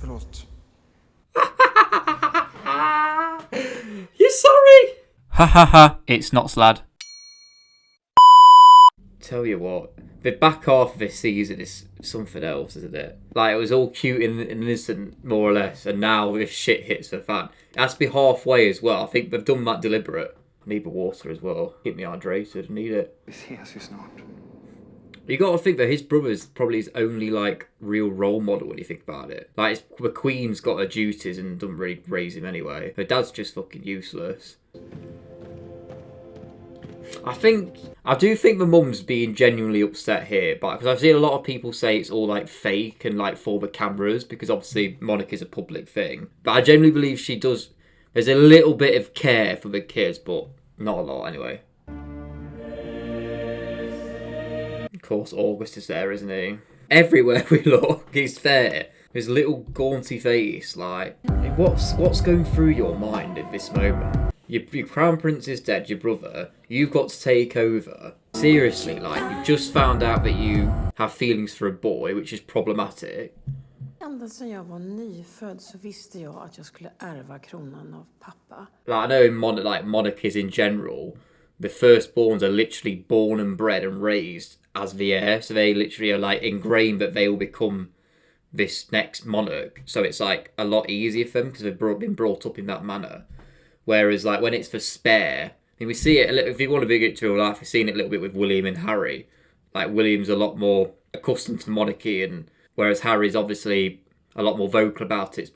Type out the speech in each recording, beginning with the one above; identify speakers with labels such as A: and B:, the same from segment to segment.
A: Förlåt.
B: You're sorry? Ha ha ha, it's not slad. Tell you what, the back half of this season is something else, isn't it? Like, it was all cute and innocent, more or less, and now this shit hits the fan. It has to be halfway as well. I think they've done that deliberate. I need the water as well. Keep me hydrated, I need it.
A: Vi ses ju snart.
B: You got to think that his brother's probably his only, like, real role model when you think about it. Like, the Queen's got her duties and doesn't really raise him anyway. Her dad's just fucking useless. I do think the mum's being genuinely upset here, but because I've seen a lot of people say it's all like fake and like for the cameras, because obviously Monica's a public thing. But I genuinely believe she does. There's a little bit of care for the kids, but not a lot anyway. Of course, August is there, isn't he? Everywhere we look, he's there. His little gaunty face, like, what's going through your mind at this moment? Your crown prince is dead, your brother. You've got to take over. Seriously, like, you've just found out that you have feelings for a boy, which is problematic.
C: Ända sedan jag var nyfödd så visste jag att jag skulle ärva kronan av pappa.
B: Like, I know in monarchies in general, the firstborns are literally born and bred and raised as the heir. So they literally are like ingrained that they will become this next monarch. So it's like a lot easier for them because they've been brought up in that manner. Whereas, like, when it's for spare, I mean, we see it a little, if you want to bring it to real life, we've seen it a little bit with William and Harry. Like, William's a lot more accustomed to monarchy, and whereas Harry's obviously a lot more vocal about its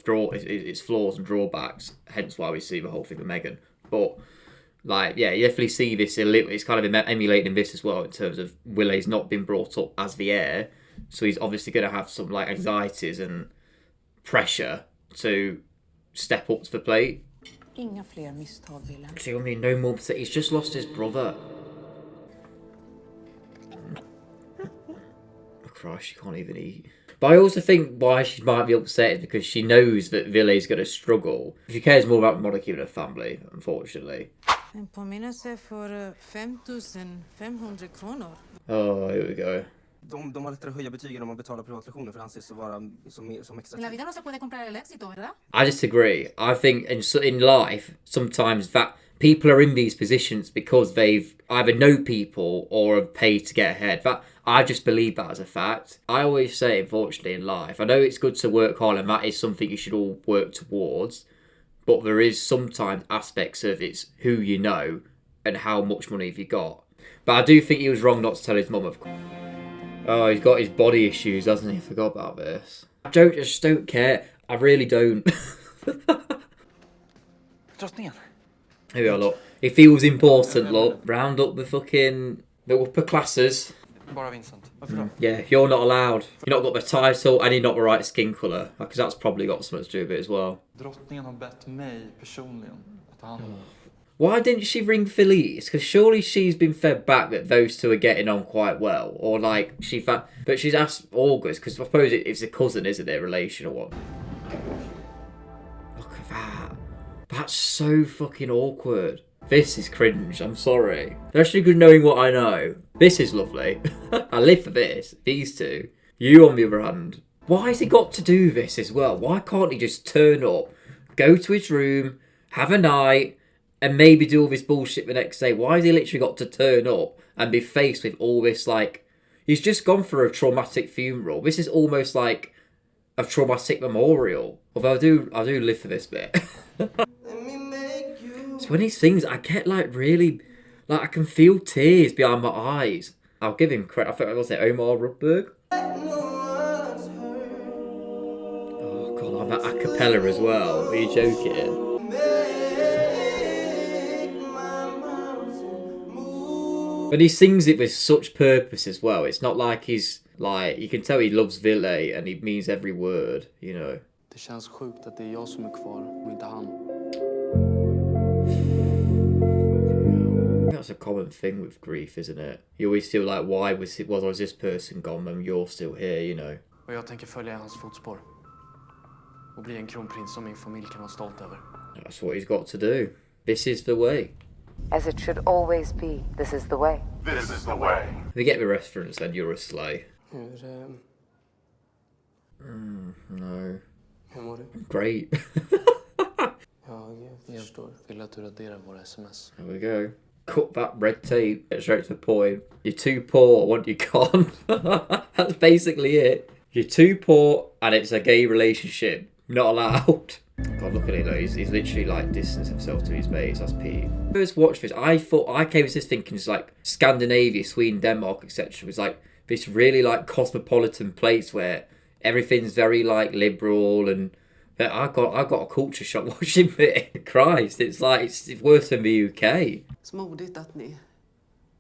B: flaws and drawbacks, hence why we see the whole thing with Meghan. But, like, yeah, you definitely see this a little, it's kind of emulating this as well in terms of Willie's not been brought up as the heir, so he's obviously going to have some, like, anxieties and pressure to step up to the plate.
C: Inga fler misstag, Willem.
B: See, I mean, no more. He's just lost his brother. Oh, Christ, she can't even eat. But I also think why she might be upset is because she knows that Ville's going to struggle. She cares more about monarchy than her family, unfortunately.
C: En påminnelse för 5,500 kronor.
B: Oh, here we go.
A: De har lättare att höja betygen om man betalar privatlektioner för han ses att vara som extra.
C: La vida no se puede comprar el éxito, ¿verdad?
B: I disagree. I think in life, sometimes that people are in these positions because they've either know people or have paid to get ahead. That I just believe that as a fact. I always say, unfortunately, in life, I know it's good to work hard and that is something you should all work towards, but there is sometimes aspects of it's who you know and how much money have you got. But I do think he was wrong not to tell his mum, of course. Oh, he's got his body issues, hasn't he? I forgot about this. I just don't care. I really don't.
A: Drottningen.
B: Here we are, look. It feels important, look. Round up the fucking... the upper classes.
A: Bara Vincent. Varför då?
B: Yeah, you're not allowed. You've not got the title and you're not the right skin colour. Because that's probably got something to do with it as well.
D: Drottningen har bett mig personligen att ta hand om.
B: Why didn't she ring Felice? Because surely she's been fed back that those two are getting on quite well. Or like, but she's asked August, because I suppose it's a cousin, isn't it? Relation or what? Look at that. That's so fucking awkward. This is cringe, I'm sorry. They're actually good knowing what I know. This is lovely. I live for this. These two. You, on the other hand. Why has he got to do this as well? Why can't he just turn up, go to his room, have a night, and maybe do all this bullshit the next day? Why has he literally got to turn up and be faced with all this, like... He's just gone for a traumatic funeral. This is almost like a traumatic memorial. Although I do live for this bit. So when he sings, I get, like, really... Like, I can feel tears behind my eyes. I'll give him credit. I thought I was saying Omar Rudberg. Oh, God, I'm at a cappella as well. Are you joking? But he sings it with such purpose as well. It's not like he's, like, you can tell he loves Ville and he means every word, you know.
D: Det känns sjukt att det är jag som är kvar och inte han.
B: That's a common thing with grief, isn't it? You always feel like, why was this person gone when you're still here, you know?
D: Och jag tänker följa hans fotspår. Och bli en kronprins som min familj kan vara stolt över.
B: That's what he's got to do. This is the way.
E: As it should always be, this is the way.
F: This is the way.
B: If you get the reference, then you're a slay.
A: Hur
B: No.
A: mår
B: great.
D: Jag förstår. Vill att du raderar våra sms.
B: There we go. Cut that red tape. Get straight to the point. You're too poor, what you can't. That's basically it. You're too poor and it's a gay relationship. Not allowed. God, look at it though. He's literally like distanced himself to his mates. That's Pete. First watch this, I came to this thinking it's like Scandinavia, Sweden, Denmark, etc. was like this really like cosmopolitan place where everything's very like liberal, and I got a culture shock watching it. Christ, it's like it's worse than the UK.
F: Så modigt att ni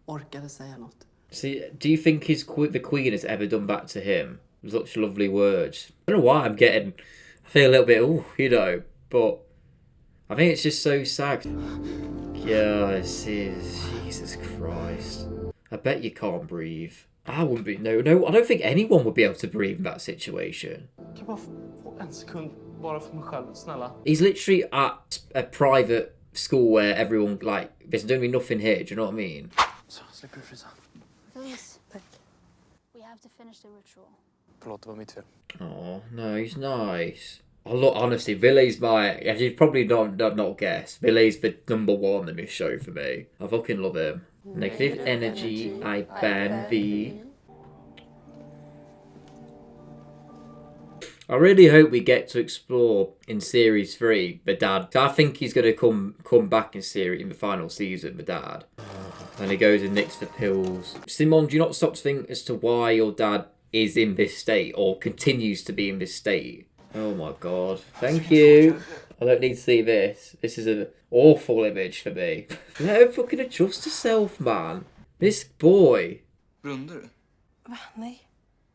F: orkade säga något.
B: See, do you think the Queen has ever done that to him? Such lovely words. I don't know why I feel a little bit, but I think it's just so sad. Yeah, Jesus Christ. I bet you can't breathe. I wouldn't be, no, I don't think anyone would be able to breathe in that situation.
D: Kan jag bara få en sekund bara för mig själv, snälla?
B: He's literally at a private school where everyone, like, there's doing nothing here, do you know what I mean?
D: Så, slipper du frysa.
G: Please. We have to finish the ritual.
D: Förlåt, det var mitt fel.
B: Oh, no, he's nice. Oh, look, honestly, Ville's as you've probably not guessed, Ville's the #1 in this show for me. I fucking love him. Negative energy, I ban V. I really hope we get to explore in series 3 the dad. I think he's going to come back in the final season, the dad. And he goes and nicks the pills. Simon, do you not stop to think as to why your dad is in this state or continues to be in this state? Oh my god. Thank you. I don't need to see this. This is an awful image for me. Let her fucking adjust herself, man. This boy.
H: Blundar du?
C: Va? Nej.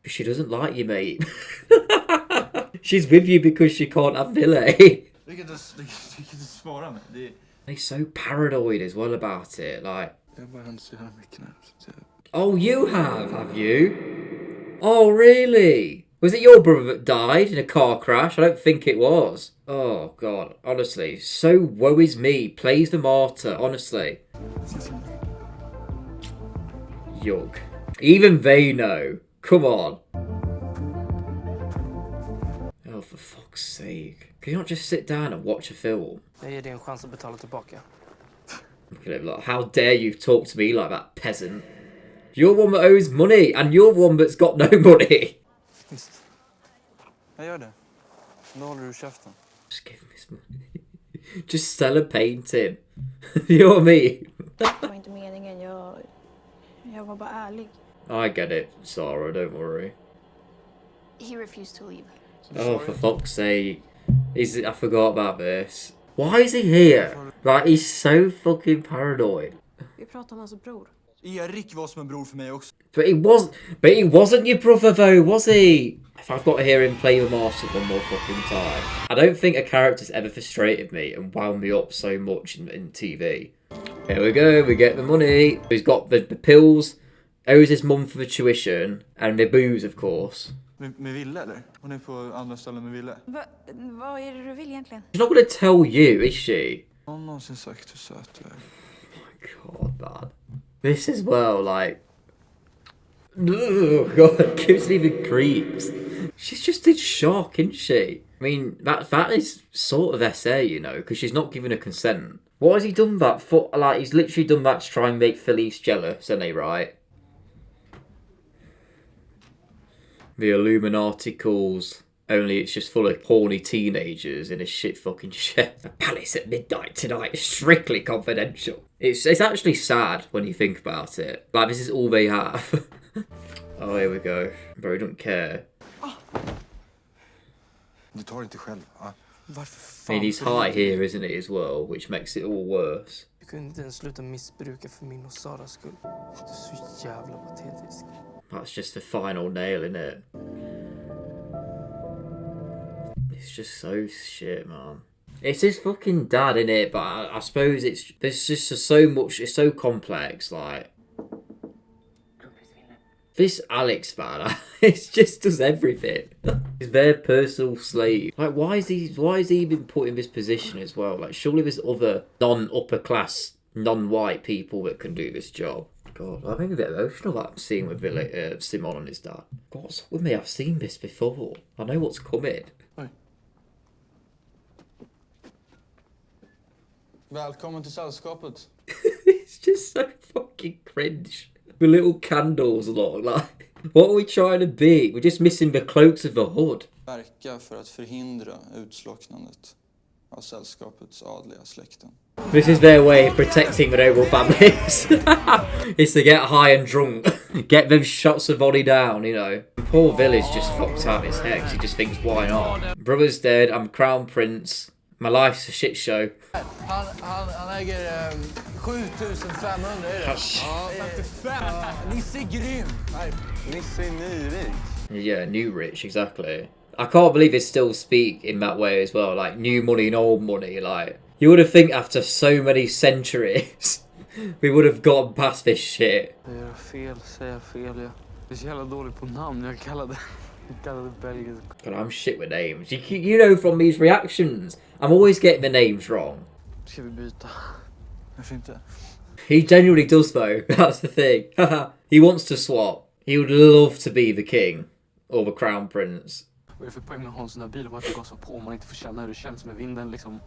B: She doesn't like you, mate. She's with you because she can't have Ville.
H: Du kan inte svara mig.
B: He's so paranoid as well about it. Like,
H: Jag har bara hänt så jävla mycket nu.
B: oh, you have you? Oh, really? Was it your brother that died in a car crash? I don't think it was. Oh, God. Honestly, so woe is me. Plays the martyr, honestly. Yuck. Even they know. Come on. Oh, for fuck's sake. Can you not just sit down and watch a film?
A: Jag ger dig en chans att betala tillbaka.
B: Look at him, like, how dare you talk to me like that, peasant? You're one that owes money, and you're one that's got no money.
H: Visst. Jag gör det. Då håller du käften.
B: Just give him his money. Just sell a painting. You know what I mean?
G: Det var inte meningen. Jag var bara ärlig.
B: I get it, Sarah, don't worry.
G: He refused to leave.
B: Oh, for fuck's sake. I forgot about this. Why is he here? Like, he's so fucking paranoid.
C: Vi pratar om hans bror.
H: Erik var som en bror för mig också.
B: But he wasn't your brother though, was he? If I've got to hear him play the master one more fucking time. I don't think a character's ever frustrated me and wound me up so much in TV. Here we go, we get the money. He's got the pills, owes his mum for the tuition, and the booze, of course.
H: Med Ville eller? Hon är på andra ställen med Ville.
G: Vad är det du vill egentligen?
B: She's not gonna tell you, is she?
H: Har hon någonsin sagt hur söt du är?
B: Oh my god, man. This as well, like... Oh god, it gives me the creeps. She's just in shock, isn't she? I mean, that is sort of SA, you know, because she's not giving her consent. What has he done that for? Like, he's literally done that to try and make Felice jealous, isn't he, right? The Illuminati calls, only it's just full of horny teenagers in a shit fucking shed. A palace at midnight tonight is strictly confidential. It's actually sad when you think about it. Like, this is all they have. Oh, here we go. Bro, he don't care.
H: Du tar inte själv, va? Varför
B: I
H: fan?
B: mean, he's high here, isn't he, as well, which makes it all worse.
A: Du kunde inte ens sluta missbruka för min och Saras skull. Du är så jävla patetisk.
B: That's just the final nail, isn't it? It's just so shit, man. It's his fucking dad, innit? But I suppose there's just so much, it's so complex, like... This Alex, man, it just does everything. He's their personal slave. Like, why is he been put in this position as well? Like, surely there's other non-upper class, non-white people that can do this job. God, I'm a bit emotional that scene with Simon and his dad. God, what's with me? I've seen this before. I know what's coming.
H: Oj. Välkommen till sällskapet.
B: It's just so fucking cringe. The little candles look like. What are we trying to be? We're just missing the cloaks of the hood.
H: Verka för att förhindra utslocknandet av sällskapets adliga släkten.
B: This is their way of protecting the noble families. Is to get high and drunk. Get them shots of body down, you know. Poor Village just fucked out his head. He just thinks, why not? Brother's dead, I'm crown prince. My life's a shit show.
H: Han äger 7500 är det. Ja, 55. Nisse är grym. Nisse är nyrik.
B: Yeah, new rich, exactly. I can't believe they still speak in that way as well. Like, new money and old money, like... You would have think after so many centuries we would have gotten past this shit.
D: Säger fel, ja. Det är så jävla dåligt på namn. Jag kallade Belgien.
B: God, I'm shit with names. You know from these reactions, I'm always getting the names wrong.
D: Ska vi byta?
H: Varför inte?
B: He genuinely does though, that's the thing. He wants to swap. He would love to be the king or the crown prince.
D: Vad är det för poäng med att ha en sån här bil? Varför gasa på om man inte får känna hur det känns med vinden liksom?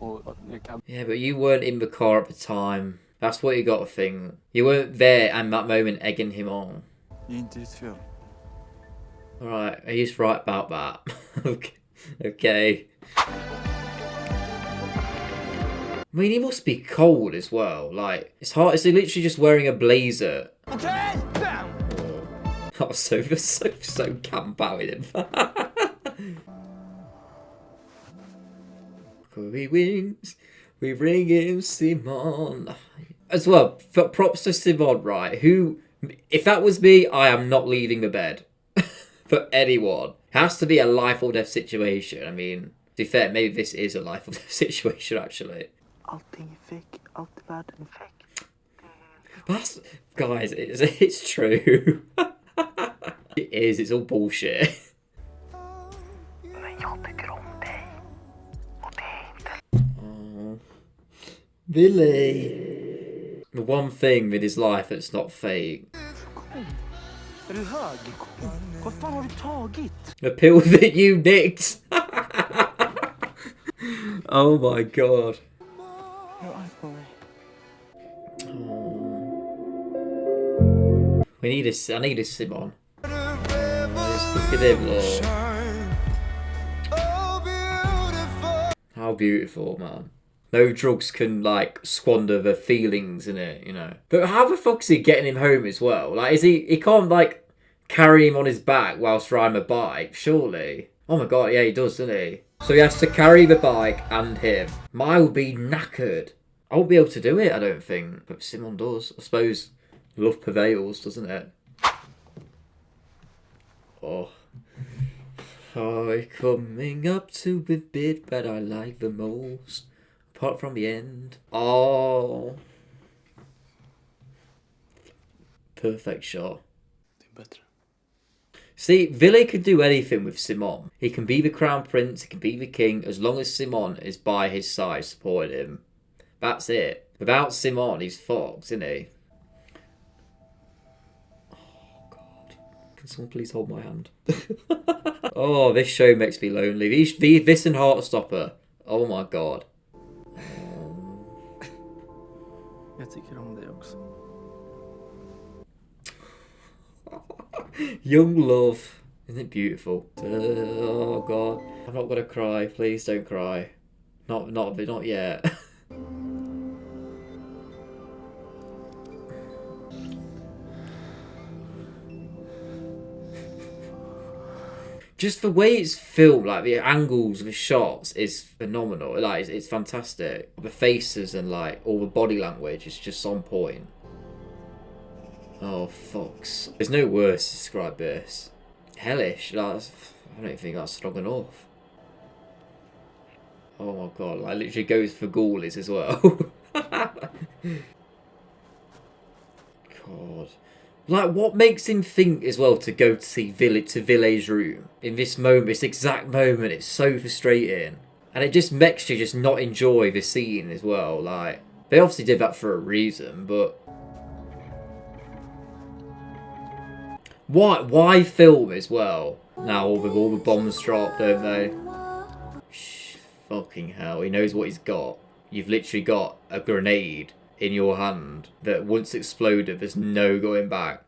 B: Yeah, but you weren't in the car at the time. That's what you got to think. You weren't there at that moment egging him on.
H: Det är inte ditt fel.
B: Alright, he's right about that. Okay. I mean, he must be cold as well. Like, it's hard. Is he literally just wearing a blazer?
H: Okay, bam!
B: Oh, so camp out with him. We wings, we bring him Simon. As well, for props to Simon, right? Who, if that was me, I am not leaving the bed. For anyone. It has to be a life or death situation. I mean, to be fair, maybe this is a life or death situation, actually.
F: Allting är fake, allt i världen är fake.
B: That's, guys, it's true. It is, it's all bullshit.
F: Men jag tycker om dig. Och det är inte.
B: Billy. The one thing with his life that's not fake.
D: Är du hög? Vad fan har du tagit?
B: The pill that you nicked. Oh my god.
D: Jag är arg på mig.
B: I need a Simon. Just look at him, Lord. How beautiful, man. No drugs can, like, squander the feelings in it, you know. But how the fuck's he getting him home as well? Like, he can't, like, carry him on his back whilst riding a bike, surely. Oh my god, yeah, he does, doesn't he? So he has to carry the bike and him. Mine will be knackered. I won't be able to do it, I don't think. But Simon does. I suppose love prevails, doesn't it? Oh. Oh, coming up to the bit that I like the most. Apart from the end. Oh. Perfect shot.
D: Det är bättre.
B: See, Ville can do anything with Simon. He can be the crown prince, he can be the king, as long as Simon is by his side supporting him. That's it. Without Simon, he's fucked, isn't he? Oh, God. Can someone please hold my hand? Oh, this show makes me lonely. This and Heartstopper. Oh my God.
D: Jag tycker om dig också.
B: Young love. Isn't it beautiful? Oh God. I'm not gonna cry. Please don't cry. Not yet. Just the way it's filmed, like the angles, the shots is phenomenal. Like it's fantastic. The faces and like all the body language is just on point. Oh fucks! There's no words to describe this. Hellish. I don't think that's strong enough. Oh my god! Like literally goes for ghoulies as well. God. Like, what makes him think as well to go to see Ville's room in this moment, this exact moment? It's so frustrating, and it just makes you just not enjoy the scene as well. Like, they obviously did that for a reason, but why film as well? Now all the bombs drop, don't they? Shh, fucking hell! He knows what he's got. you've literally got a grenade in your hand that once exploded, there's no going back.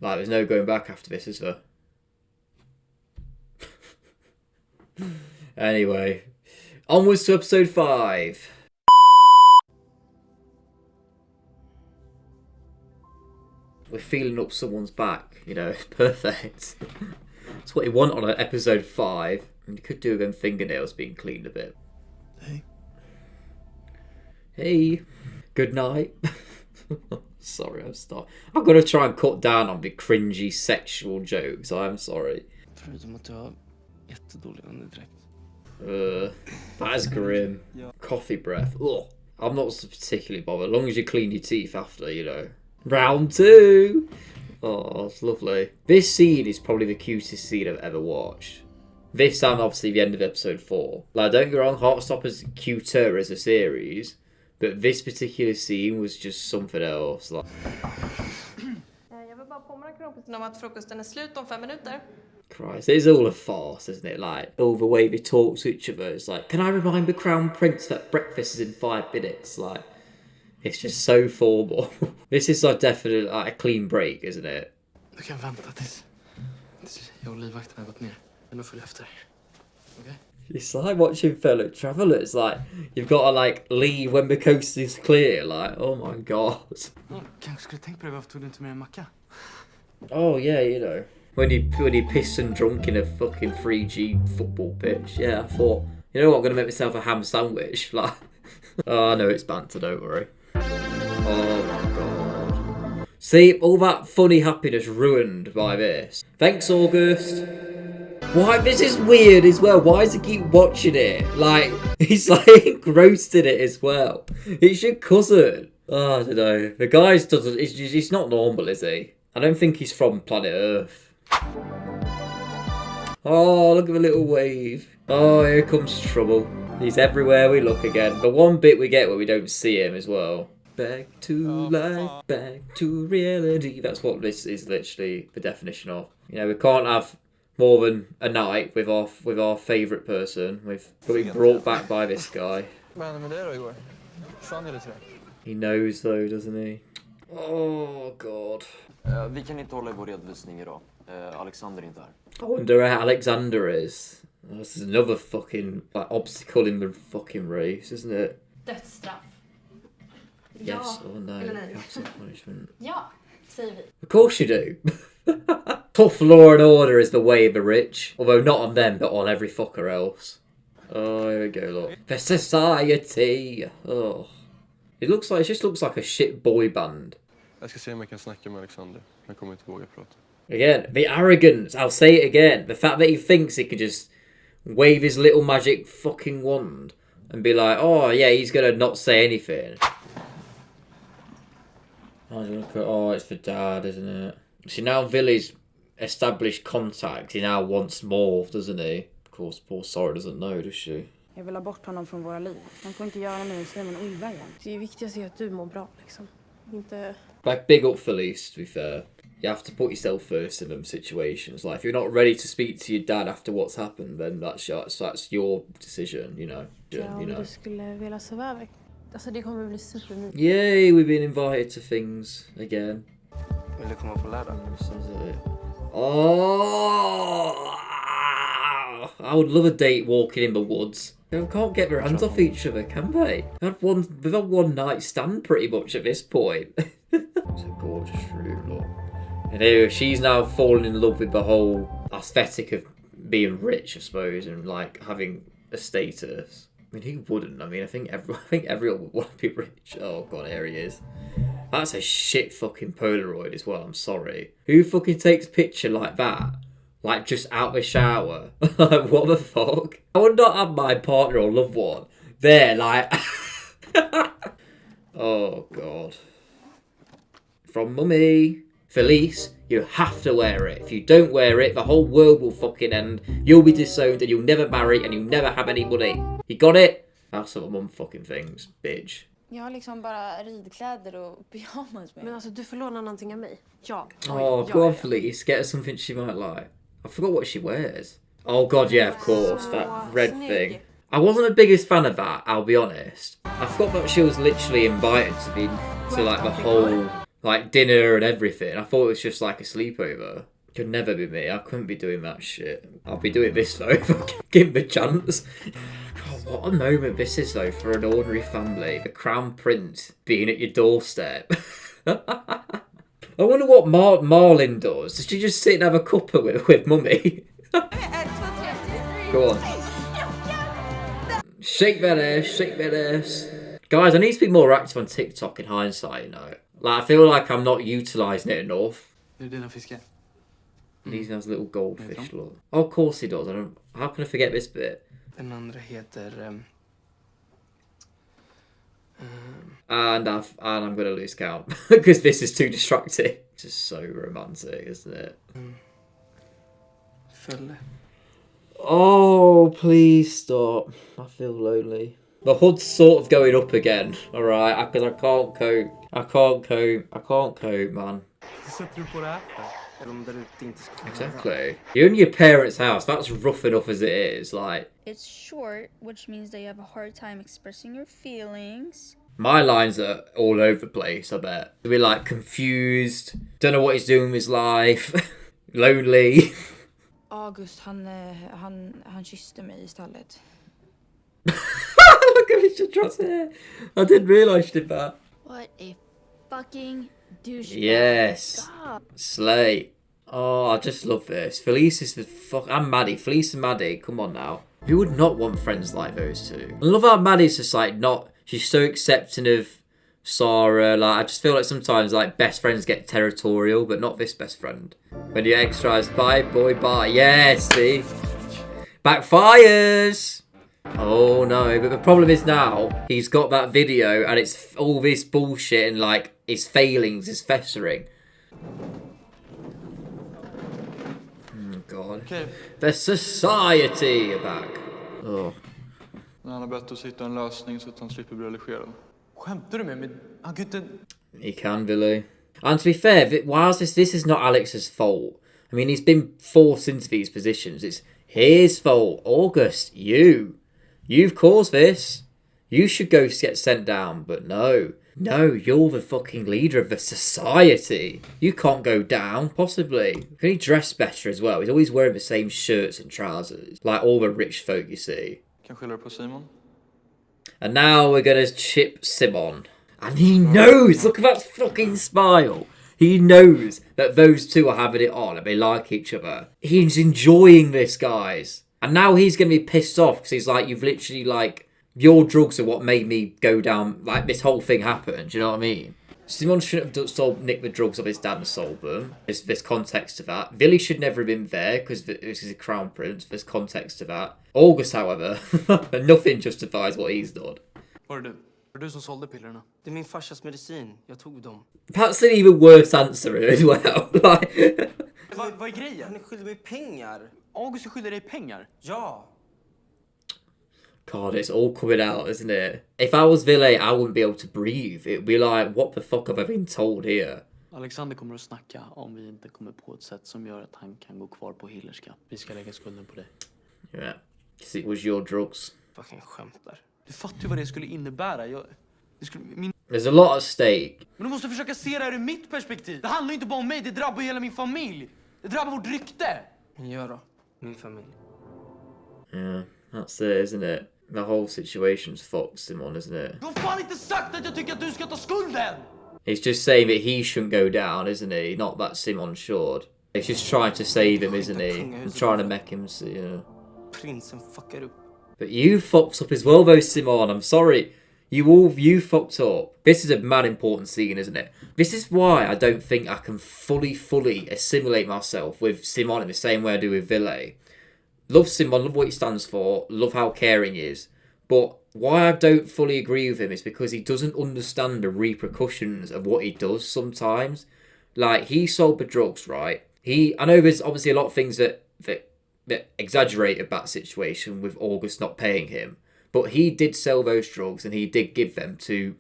B: Like, there's no going back after this, is there? Anyway, onwards to episode 5. We're feeling up someone's back, you know, perfect. That's what you want on an episode 5. And you could do with them fingernails being cleaned a bit.
D: Hey.
B: Hey. Good night. Sorry, I'm gonna try and cut down on the cringy sexual jokes. I'm sorry.
D: Förutom att jag har jättedålig underdräkt.
B: That's grim. Coffee breath. Ugh. I'm not particularly bothered, as long as you clean your teeth after, you know. Round 2! Oh, it's lovely. This scene is probably the cutest scene I've ever watched. This and obviously the end of episode 4. Like, don't get me wrong, Heartstopper's cuter as a series, but this particular scene was just something else. Like,
I: jag vill bara påminna kompisen om att frukosten är slut om 5 minuter.
B: Christ, it's all a farce, isn't it? Like, all the way they talk to each other. It's like, can I remind the Crown Prince that breakfast is in 5 minutes? Like, it's just so formal. This is like definitely like a clean break, isn't it?
D: Du kan vänta tills jag och livvakten har gått ner. Men då följer jag efter. Okay?
B: It's like watching fellow travellers. Like, you've got to like leave when the coast is clear. Like, oh my god.
D: Kanske skulle tänkt på det, varför tog du inte med en macka?
B: Oh yeah, you know. When you piss and drunk in a fucking 3G football pitch. Yeah, I thought, you know what, I'm going to make myself a ham sandwich. Like, oh, I know it's banter, don't worry. Oh my god. See, all that funny happiness ruined by this. Thanks, August. Why? This is weird as well. Why does he keep watching it? Like, he's like engrossed in it as well. It's your cousin. Oh, I don't know. The guy's doesn't. He's not normal, is he? I don't think he's from planet Earth. Oh, look at the little wave. Oh, here comes trouble. He's everywhere we look again. The one bit we get where we don't see him as well. Back to life, back to reality. That's what this is literally the definition of. You know, we can't have more than a night with our favourite person. We've been brought back by this guy. He knows though, doesn't he? Oh god.
J: Vi kan inte hålla i vår redovisning idag. Alexander är inte här.
B: I wonder where Alexander is. This is another fucking like obstacle in the fucking race, isn't it?
I: Dödsstraff.
B: Yes or no? Capital punishment.
I: Ja, säger vi.
B: Of course you do. Tough law and order is the way of the rich. Although not on them, but on every fucker else. Oh, here we go, look. The society. Oh. It just looks like a shit boy band.
K: Jag ska se om jag kan snacka med Alexander. Jag kommer inte våga prata.
B: Again, the arrogance. I'll say it again. The fact that he thinks he could just wave his little magic fucking wand and be like, oh yeah, he's gonna not say anything. Oh, it's for Dad, isn't it? See, now Villy's established contact. He now wants more, doesn't he? Of course, poor Sara doesn't know, does she?
C: Jag vill ha bort honom från våra liv. Han får inte göra mig och Simon illa igen.
G: Det viktigaste är att du mår bra liksom. Inte...
B: Like, big up Felice, to be fair. You have to put yourself first in them situations. Like, if you're not ready to speak to your dad after what's happened, then that's your decision, you know.
G: Ja, om du skulle vilja sova över. Alltså, det kommer bli supermysigt.
B: Yay, we've been invited to things again.
D: Vill du komma på lördag?
B: Oh, I would love a date walking in the woods. They can't get their hands off each other, can they? They've had one night stand pretty much at this point. It's a gorgeous room, look. And anyway, she's now fallen in love with the whole aesthetic of being rich, I suppose, and like having a status. I mean, who wouldn't? I mean, I think everyone would want to be rich. Oh god, here he is. That's a shit fucking Polaroid as well. I'm sorry. Who fucking takes a picture like that? Like, just out the shower. Like, what the fuck? I would not have my partner or loved one there, like... Oh, God. From Mummy. Felice, you have to wear it. If you don't wear it, the whole world will fucking end. You'll be disowned and you'll never marry and you'll never have any money. You got it? That's what mum fucking thinks, bitch.
L: Jag har liksom bara ridkläder och pyjamas med.
G: Men alltså, du får låna någonting av mig. Ja.
B: Oh, go on, Felice. Get her something she might like. I forgot what she wears. Oh god, yeah, of course. That red thing. I wasn't the biggest fan of that, I'll be honest. I forgot that she was literally invited to like the whole like dinner and everything. I thought it was just like a sleepover. Could never be me. I couldn't be doing that shit. I'll be doing this though if I give me a chance. God, what a moment this is though for an ordinary family. The Crown Prince being at your doorstep. I wonder what Marlin does. Does she just sit and have a cuppa with mummy? Go on. Shake that ass, shake that ass. Guys, I need to be more active on TikTok in hindsight, you know. Like, I feel like I'm not utilising it enough.
D: Är det dina fiskar?
B: He has a little goldfish, look. Oh, of course he does. How can I forget this bit?
A: Den andra heter...
B: And I'm gonna lose count because this is too distracting. It's just so romantic, isn't it?
A: Fölle.
B: Oh, please stop. I feel lonely. The HUD's sort of going up again, alright? Because I can't cope. I can't cope, man. Exactly. You're in your parents' house. That's rough enough as it is. Like,
L: It's short, which means that you have a hard time expressing your feelings.
B: my lines are all over the place, I bet. We're like confused, don't know what he's doing with his life, lonely.
G: August, han kysste mig istället.
B: Look at his dress hair. I didn't realise she did that.
L: What a fucking douchebag.
B: Yes.
L: God.
B: Slay. Oh, I just love this. Felice is the fuck. And Maddie. Felice and Maddie. Come on now. Who would not want friends like those two? I love how Maddie's just like not. She's so accepting of Sarah. Like, I just feel like sometimes like best friends get territorial, but not this best friend. When your ex tries, bye boy, bye. Yes, see? Backfires. Oh no, but the problem is now he's got that video and it's all this bullshit and like his failings is festering. Oh god.
K: Okay.
B: The society are back. Oh.
K: Han har bett att hitta en lösning så att han slipper bli religiös.
D: Skämtar du med mig? Han kan inte...
B: He can, Billy. And to be fair, whilst this is not Alex's fault. I mean, he's been forced into these positions. It's his fault. August, you've caused this. You should go get sent down, but no. No, you're the fucking leader of the society. You can't go down, possibly. Can he dress better as well? He's always wearing the same shirts and trousers. Like all the rich folk, you see.
K: Kan skylla på Simon.
B: And now we're gonna chip Simon. And he knows! Look at that fucking smile! He knows that those two are having it on and they like each other. He's enjoying this, guys. And now he's gonna be pissed off because he's like, you've literally like, your drugs are what made me go down, like this whole thing happened, do you know what I mean? Simon shouldn't have nicked the drugs off his dad and sold them. There's context to that. Villy should never have been there because this is a crown prince. There's context to that. August, however, nothing justifies what he's done.
D: Var det du som sålde pillerna?
A: Det är min farsas medicin. Jag tog dem.
B: That's an even worse answer as well. Like...
D: Vad är grejen?
A: Han är skyldig mig pengar.
D: August är skyldig dig pengar?
A: Ja.
B: God, it's all coming out, isn't it? If I was Ville, I wouldn't be able to breathe. It'd be like, what the fuck have I been told here?
D: Alexander kommer att snacka om vi inte kommer på ett sätt som gör att han kan gå kvar på Hillerska. Vi ska lägga skulden på dig.
B: Yeah, because it was your drugs.
A: Fucking skämtar.
D: Du fattar ju vad det skulle innebära.
B: There's a lot at stake.
D: Men du måste försöka se det här ur mitt perspektiv. Det handlar inte bara om mig, det drabbar hela min familj. Det drabbar vårt rykte.
A: Men gör då, min familj.
B: Yeah, that's it, isn't it? The whole situation's fucked, Simon, isn't it?
D: Du har fan inte sagt att jag tycker att du ska ta skulden!
B: He's just saying that he shouldn't go down, isn't he? Not that Simon should. He's just trying to save him, isn't he? And trying to make him see, you know.
A: Prinsen fuckar upp.
B: But you fucked up as well though, Simon. I'm sorry. You fucked up. This is a mad important scene, isn't it? This is why I don't think I can fully assimilate myself with Simon in the same way I do with Ville. Love Simon, love what he stands for, love how caring he is. But why I don't fully agree with him is because he doesn't understand the repercussions of what he does sometimes. Like, he sold the drugs, right? I know there's obviously a lot of things that exaggerated that situation with August not paying him. But he did sell those drugs and he did give them to...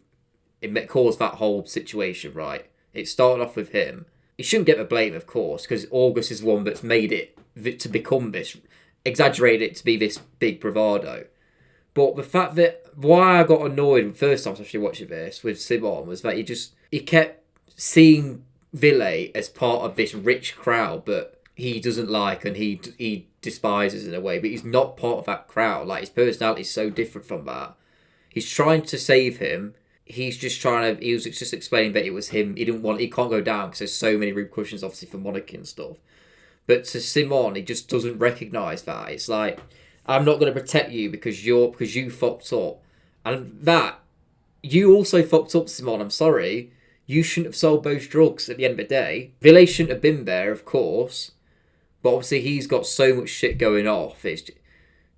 B: It caused that whole situation, right? It started off with him. He shouldn't get the blame, of course, because August is the one that's made it to become this... Exaggerated it to be this big bravado. But the fact that why I got annoyed the first time I actually watching this with Simon was that he kept seeing Ville as part of this rich crowd, but he doesn't like and he despises in a way. But he's not part of that crowd. Like his personality is so different from that. He's trying to save him. He was just explaining that it was him. He can't go down because there's so many repercussions, obviously, for monarchy and stuff. But to Simon, he just doesn't recognise that. It's like, I'm not going to protect you because you fucked up. And that, you also fucked up, Simon, I'm sorry. You shouldn't have sold those drugs at the end of the day. Ville shouldn't have been there, of course. But obviously he's got so much shit going off. It's,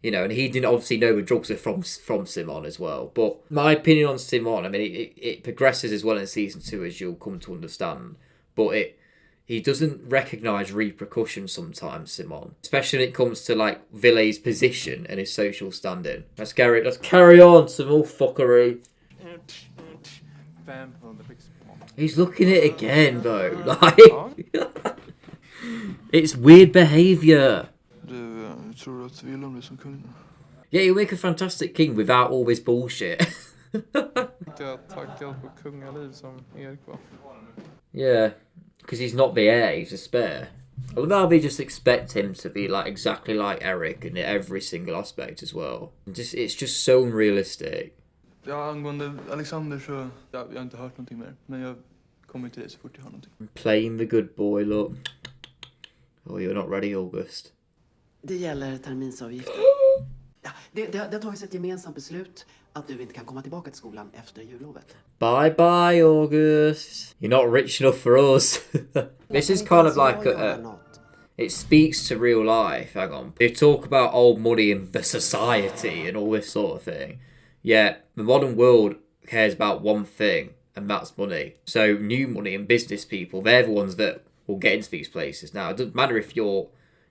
B: you know, and he didn't obviously know the drugs were from Simon as well. But my opinion on Simon, I mean, it progresses as well in season 2, as you'll come to understand. But he doesn't recognise repercussions sometimes, Simon. Especially when it comes to, like, Ville's position and his social standing. Let's carry on, some more fuckery. He's looking at it again, though. Like, it's weird behaviour. Yeah, he'll make a fantastic king without all this bullshit. Yeah, because he's not the heir, he's a spare. I love how they just expect him to be like exactly like Eric in every single aspect as well. It's just so unrealistic.
K: Ja, angående Alexander så jag har inte hört någonting mer, men jag kommer till det så fort jag har någonting.
B: Playing the good boy, look. Oh, you're not ready, August.
M: Det gäller terminsavgifter. Ja, det har tagits ett gemensamt beslut att du inte kan komma tillbaka till skolan efter jullovet.
B: Bye bye, August. You're not rich enough for us. This is kind of like it speaks to real life. Hang on. They talk about old money and the society and all this sort of thing. Yeah, the modern world cares about one thing, and that's money. So new money and business people, they're the ones that will get into these places. Now, it doesn't matter if you're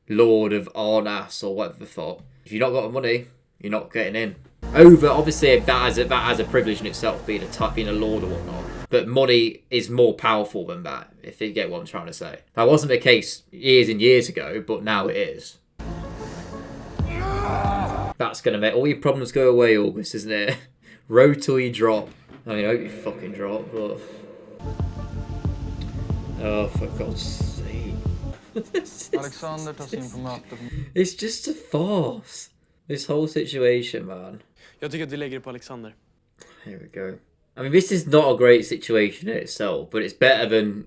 B: Lord of Arnas or whatever the fuck. If you've not got the money, you're not getting in. Obviously, that has a privilege in itself, being a lord or whatnot. But money is more powerful than that, if you get what I'm trying to say. That wasn't the case years and years ago, but now it is. That's going to make all your problems go away, August, isn't it? Row till you drop. I mean, I hope you fucking drop, but... Oh, for God's sake.
K: Alexander tas in på mötet.
B: It's just a farce. This whole situation, man.
D: Jag tycker att vi lägger det på Alexander.
B: Here we go. I mean, this is not a great situation in itself, but it's better than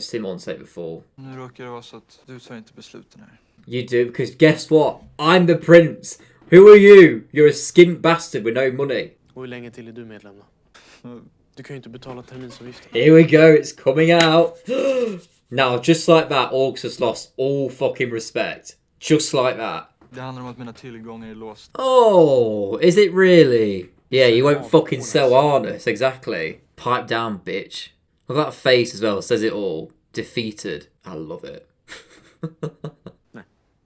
B: Simon said before.
K: Nu råkar det vara så att du tar inte besluten här.
B: You do, because guess what? I'm the prince. Who are you? You're a skint bastard with no money.
D: Och hur länge till är du medlem då? Du kan ju inte betala terminsavgiften.
B: Here we go, it's coming out. Now, just like that, August has lost all fucking respect. Just like that.
K: Det handlar om att mina tillgångar är låst.
B: Oh, is it really? Yeah, you won't fucking sell Arnus, exactly. Pipe down, bitch. Look at that face as well, says it all. Defeated. I love it.
D: Nej,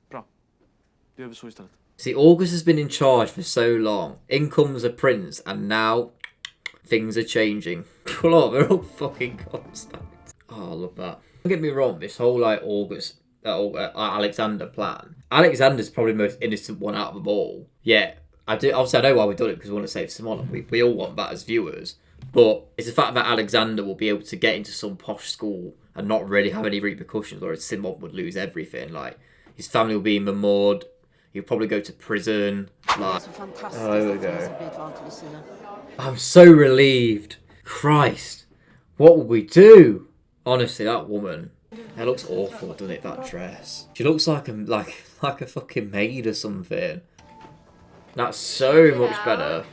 D: bra. Det gör vi så istället.
B: See, August has been in charge for so long. In comes a prince, and now things are changing. Come on, they're all fucking constant. Oh, I love that. Don't get me wrong, this whole like August, Alexander plan. Alexander's probably the most innocent one out of them all. Yeah, obviously I know why we've done it, because we want to save Simon. We all want that as viewers. But it's the fact that Alexander will be able to get into some posh school and not really have any repercussions, whereas Simon would lose everything. Like, his family will be in the mud. He'll probably go to prison. Like, oh, there we go. I'm so relieved. Christ, what will we do? Honestly, that woman, that looks awful, doesn't it? That dress. She looks like a fucking maid or something. That's so much better.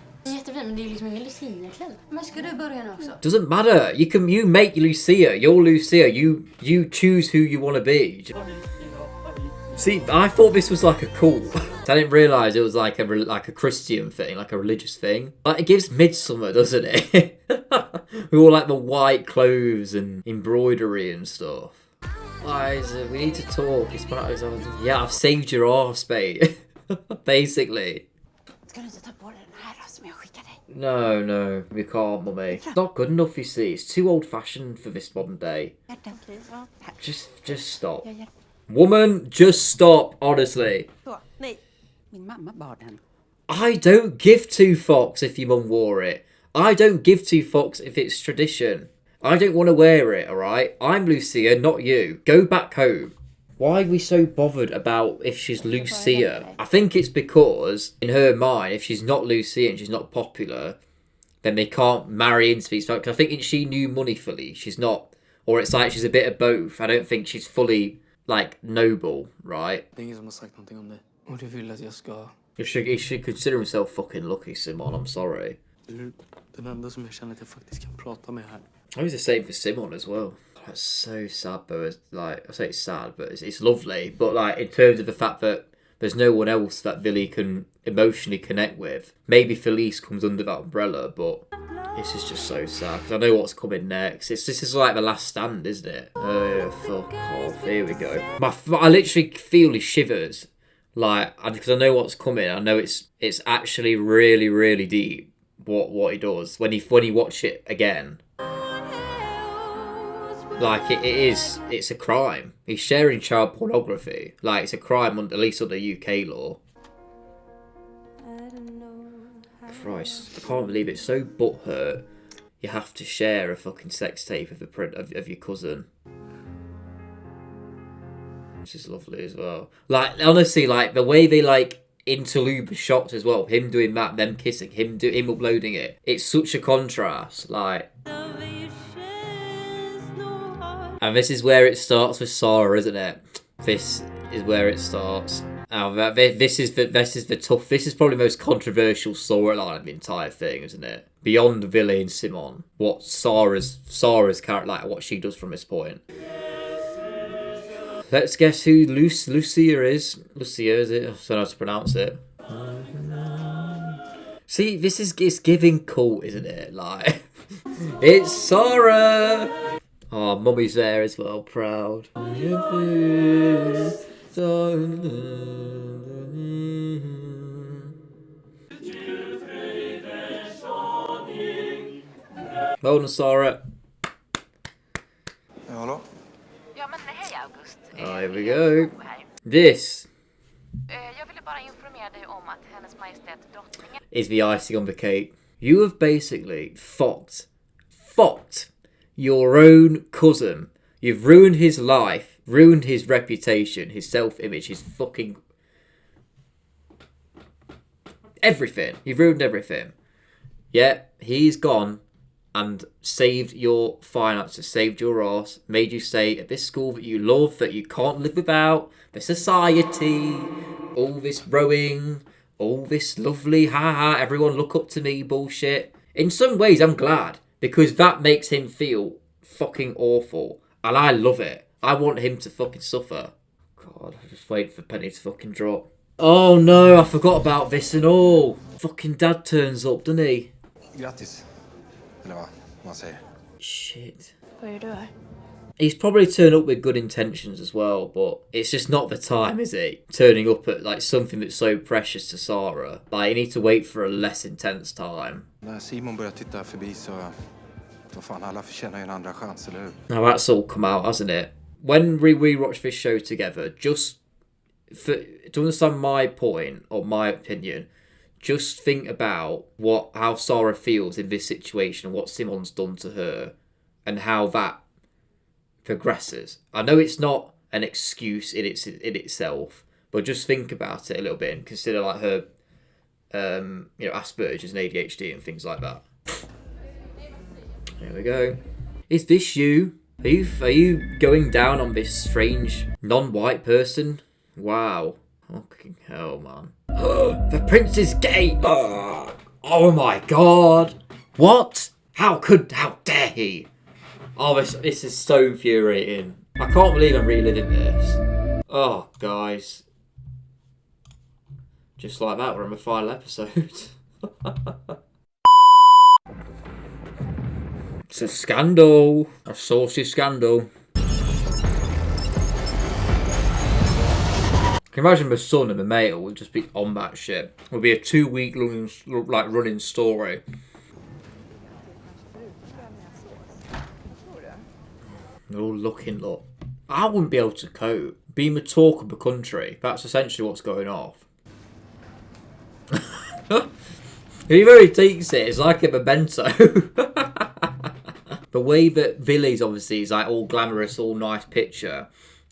B: Doesn't matter. You make Lucia. You're Lucia. You choose who you want to be. See, I thought this was like a cult. I didn't realise it was like a Christian thing, like a religious thing. Like, it gives Midsummer, doesn't it? With all like the white clothes and embroidery and stuff. Isaac, we need to talk. Yeah, I've saved your arse, mate. Basically. No, we can't, mummy. It's not good enough, you see. It's too old-fashioned for this modern day. Just stop. Woman, just stop, honestly. I don't give two fucks if your mum wore it. I don't give two fucks if it's tradition. I don't want to wear it, alright? I'm Lucia, not you. Go back home. Why are we so bothered about if she's Lucia? I think it's because, in her mind, if she's not Lucia and she's not popular, then they can't marry into these. Because I think she knew money fully. She's not. Or it's like she's a bit of both. I don't think she's fully, like, noble, right?
D: Det är ingen som har sagt någonting om det. Och du vill att jag ska...
B: He should consider himself fucking lucky, Simon. I'm sorry.
D: Den enda som jag känner att jag faktiskt kan prata med här.
B: I was the same for Simon as well. That's so sad, though. Like, I say it's sad, but it's lovely. But like, in terms of the fact that there's no one else that Billy can emotionally connect with. Maybe Felice comes under that umbrella, but this is just so sad. Because I know what's coming next. This is like the last stand, isn't it? Oh, fuck off. Here we go. I literally feel his shivers. Like, because I know what's coming. I know it's actually really, really deep what he does. When you watch it again. Like, it's a crime. He's sharing child pornography. Like, it's a crime, at least under UK law. Christ, I can't believe it's so butthurt. You have to share a fucking sex tape of your cousin. This is lovely as well. Like, honestly, like, the way they, like, interlude the shots as well. Him doing that, them kissing, him uploading it. It's such a contrast, like... And this is where it starts with Sarah, isn't it? This is where it starts. Now, this is probably the most controversial storyline of the entire thing, isn't it? Beyond Billy and Simon, what Sarah's character, like what she does from this point. Let's guess who Lucia is. Lucia, is it? I don't know how to pronounce it. See, it's giving cult, isn't it? Like, it's Sarah. Oh, Mummy's there as well, proud. Well done, Sarah.
F: Hallå? Ja, men hej August.
B: Oh, here we go. This
F: Jag ville bara informera dig om att Hennes Majestät drottningen
B: is the icing on the cake. You have basically fucked your own cousin. You've ruined his life, ruined his reputation, his self-image, his fucking... everything. You've ruined everything. Yeah, he's gone and saved your finances, saved your ass, made you stay at this school that you love, that you can't live without, the society, all this rowing, all this lovely, haha, everyone look up to me bullshit. In some ways, I'm glad, because that makes him feel fucking awful. And I love it. I want him to fucking suffer. God, I just wait for Penny to fucking drop. Oh no, I forgot about this and all. Fucking dad turns up, doesn't he?
F: Grattis. Eller vad man säger.
B: Shit.
G: Vad gör du här?
B: He's probably turned up with good intentions as well, but it's just not the time, is he? Turning up at like something that's so precious to Sarah. Like, you need to wait for a less intense time.
F: När Simon börjar titta förbi så... Vad fan, alla förtjänar ju en andra chans, eller hur?
B: Now that's all come out, hasn't it? When we watch this show together, just to understand my point or my opinion, just think about how Sarah feels in this situation and what Simon's done to her and how that progresses. I know it's not an excuse in itself, but just think about it a little bit and consider like her Asperger's and ADHD and things like that. There we go. Is this you? Are you going down on this strange non-white person? Wow. Fucking hell, man. The prince is gay! Oh my god! What? How dare he? Oh, this is so infuriating. I can't believe I'm reliving this. Oh, guys. Just like that, we're on the final episode. It's a scandal. A saucy scandal. Can you imagine the son and the mate would just be on that shit? It would be a 2-week running story. They're all looking. I wouldn't be able to cope. Being the talk of the country, that's essentially what's going off. He really takes it. It's like a memento. The way that Villy's obviously is like all glamorous, all nice picture,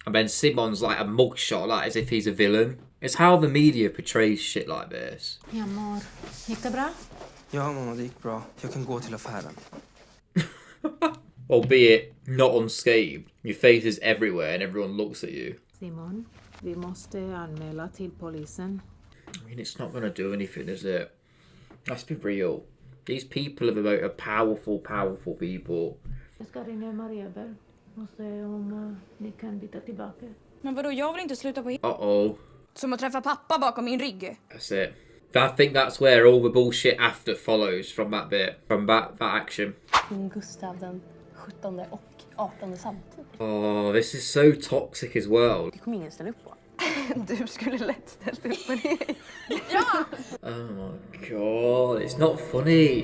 B: and then Simon's like a mugshot, like as if he's a villain. It's how the media portrays shit like this.
C: Ja, mor. Gick det bra?
A: Ja, mamma, det gick bra. Jag kan gå till affären.
B: Albeit not unscathed. Your face is everywhere and everyone looks at you.
C: Simon, vi måste anmäla till polisen.
B: I mean, it's not going to do anything, is it? Let's be real. These people are powerful people.
C: Jag ska ringa Mariaberg och se om ni kan byta tillbaka.
L: Men vadå, jag vill inte sluta på...
B: Uh-oh.
L: Som att träffa pappa bakom min rygg.
B: That's it. I think that's where all the bullshit after follows from that bit. From that action.
N: Gustav den 17 och 18 samtidigt.
B: Oh, this is so toxic as well.
N: Det kommer ingen ställa upp på.
I: Du skulle lätt ställt upp på det.
L: Ja!
B: Oh my god, it's not funny.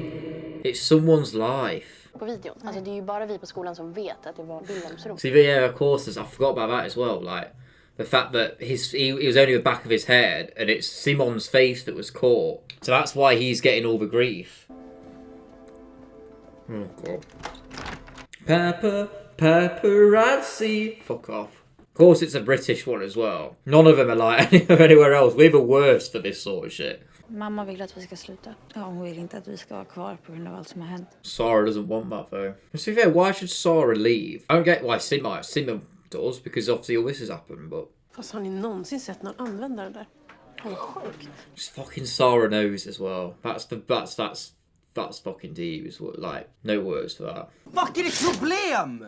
B: It's someone's life.
N: På videon. Alltså det är ju bara vi på skolan som vet att det var Wilhelms rum.
B: See, yeah, of course, I forgot about that as well. Like, the fact that he was only the back of his head and it's Simon's face that was caught. So that's why he's getting all the grief. Oh god. Paparazzi. Fuck off. Of course it's a British one as well. None of them are like anywhere else. We're the worst for this sort of shit.
G: Mamma vill att vi ska sluta. Ja, hon vill inte att vi ska vara kvar på grund av allt som har hänt.
B: Sarah doesn't want that though. To be fair, why should Sarah leave? I don't get why Simon does, because obviously all this has happened, but...
N: Fast har ni någonsin sett någon använda det där? Det är sjukt.
B: Just fucking Sarah knows as well. That's fucking deep. Is what, like, no words for that.
A: Fuck, är det problem?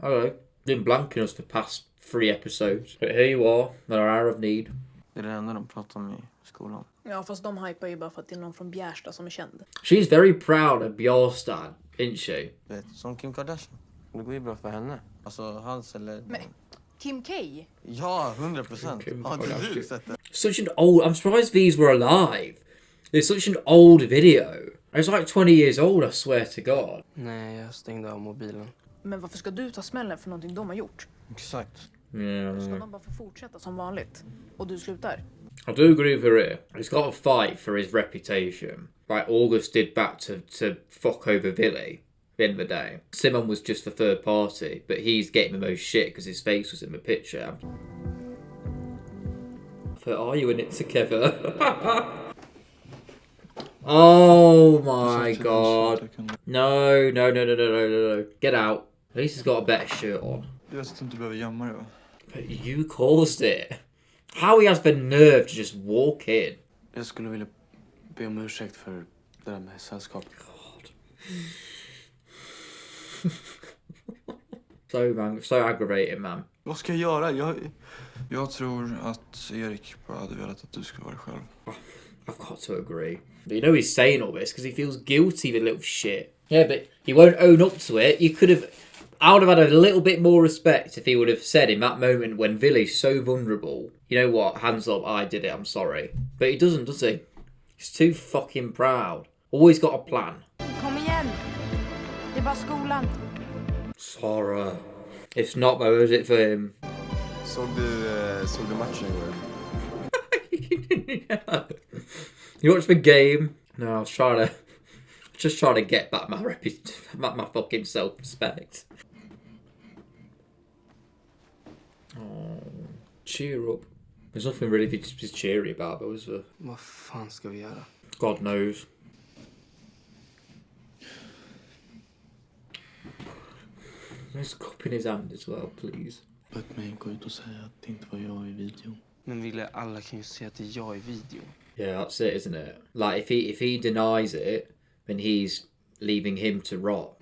B: Hello. Been blanking us for the past 3 episodes. But here you are, in our hour of need.
D: Det är det enda de pratar om i skolan.
N: Ja, fast de hypar ju bara för att det är någon från Bjärsta som är känd.
B: She's very proud of Björstad, isn't she?
D: Vet, som Kim Kardashian. Det går ju bra för henne. Alltså hans eller...
N: Men Kim K?
D: Ja, 100%. Har inte du sett det?
B: Such an old... I'm surprised these were alive. It's such an old video. It's like 20 years old, I swear to God.
A: Nej, jag stängde av mobilen.
N: Men varför ska du ta smällen för någonting de har gjort?
D: Exakt.
B: Yeah.
N: Ska de bara få fortsätta som vanligt? Och du slutar?
B: I do agree with her here. He's got to fight for his reputation. Like August did back to fuck over Villy at the end of the day. Simon was just the third party, but he's getting the most shit because his face was in the picture. But are you in it together? Oh my god. No. Get out. At least he's got a better shirt on.
K: Du vet att du inte behöver gömma dig, va?
B: But you caused it. How he has the nerve to just walk in.
D: Jag skulle vilja be om ursäkt för det där med sällskap.
B: God. So aggravating, man.
K: Vad ska jag göra? Jag tror att Erik bara hade velat att du skulle vara själv.
B: I've got to agree. But you know he's saying all this because he feels guilty, the little shit. Yeah, but he won't own up to it. I would have had a little bit more respect if he would have said in that moment when Villy's so vulnerable, you know what, hands up, I did it, I'm sorry. But he doesn't, does he? He's too fucking proud. Always got a plan.
G: Kom igen! Det är bara skolan.
B: Sarah. It's not though, is it for him?
J: Såg du matchen igår?
B: Yeah. You watch the game? No, I was just trying to get back my fucking self-respect. Oh, cheer up. There's nothing really to be cheery about, though, is there?
A: Vad fan ska vi göra?
B: God knows. There's a cup in his hand as well, please.
D: Låt mig gå ut och säga att det inte var jag i videon.
A: Men Ville, alla kan ju se att det är jag i videon.
B: Yeah, that's it, isn't it? Like, if he denies it, then he's leaving him to rot.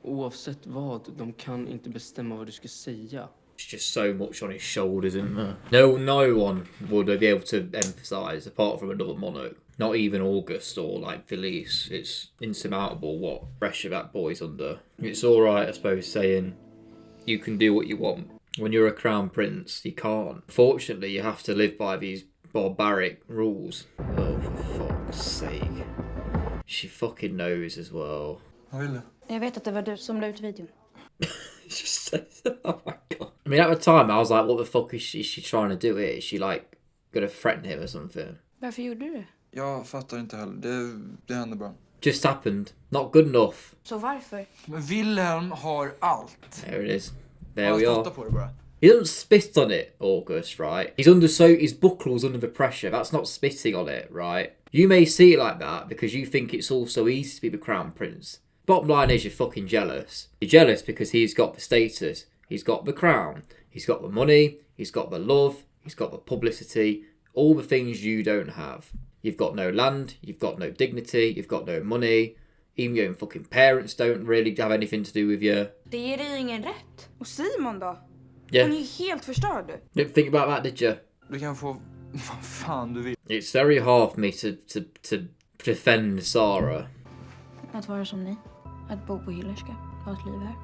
A: Oavsett vad, de kan inte bestämma vad du ska säga.
B: It's just so much on his shoulders, isn't there? No one would be able to emphasise, apart from another monarch. Not even August or, like, Felice. It's insurmountable what pressure that boy's under. It's alright, I suppose, saying you can do what you want. When you're a crown prince, you can't. Fortunately, you have to live by these barbaric rules. Oh, for fuck's sake. She fucking knows as well.
G: Jag vet att det var du som la ut videon.
B: Just oh my god. I mean, at the time, I was like, what the fuck is she trying to do here? Is she, like, gonna threaten him or something.
G: Varför gjorde du det?
K: Jag fattar inte heller. Det hände bara.
B: Just happened. Not good enough.
G: Så varför?
K: Men Wilhelm har allt.
B: There it is. There
K: Han
B: we are.
K: spottar på det bara.
B: He doesn't spit on it, August, right? His buckle's under the pressure. That's not spitting on it, right? You may see it like that because you think it's all so easy to be the crown prince. Bottom line is you're fucking jealous. You're jealous because he's got the status. He's got the crown. He's got the money. He's got the love. He's got the publicity. All the things you don't have. You've got no land. You've got no dignity. You've got no money. Even your own fucking parents don't really have anything to do with you.
O: Det ger dig ingen rätt. Och Simon då?
B: Yeah.
O: Hon är ju helt förstörd.
B: Didn't think about that, did you?
K: Du kan få vad fan du vill.
B: It's very hard for me to defend Sarah.
G: Att vara som ni. Att bo på Hyllerska. Ha ett liv här.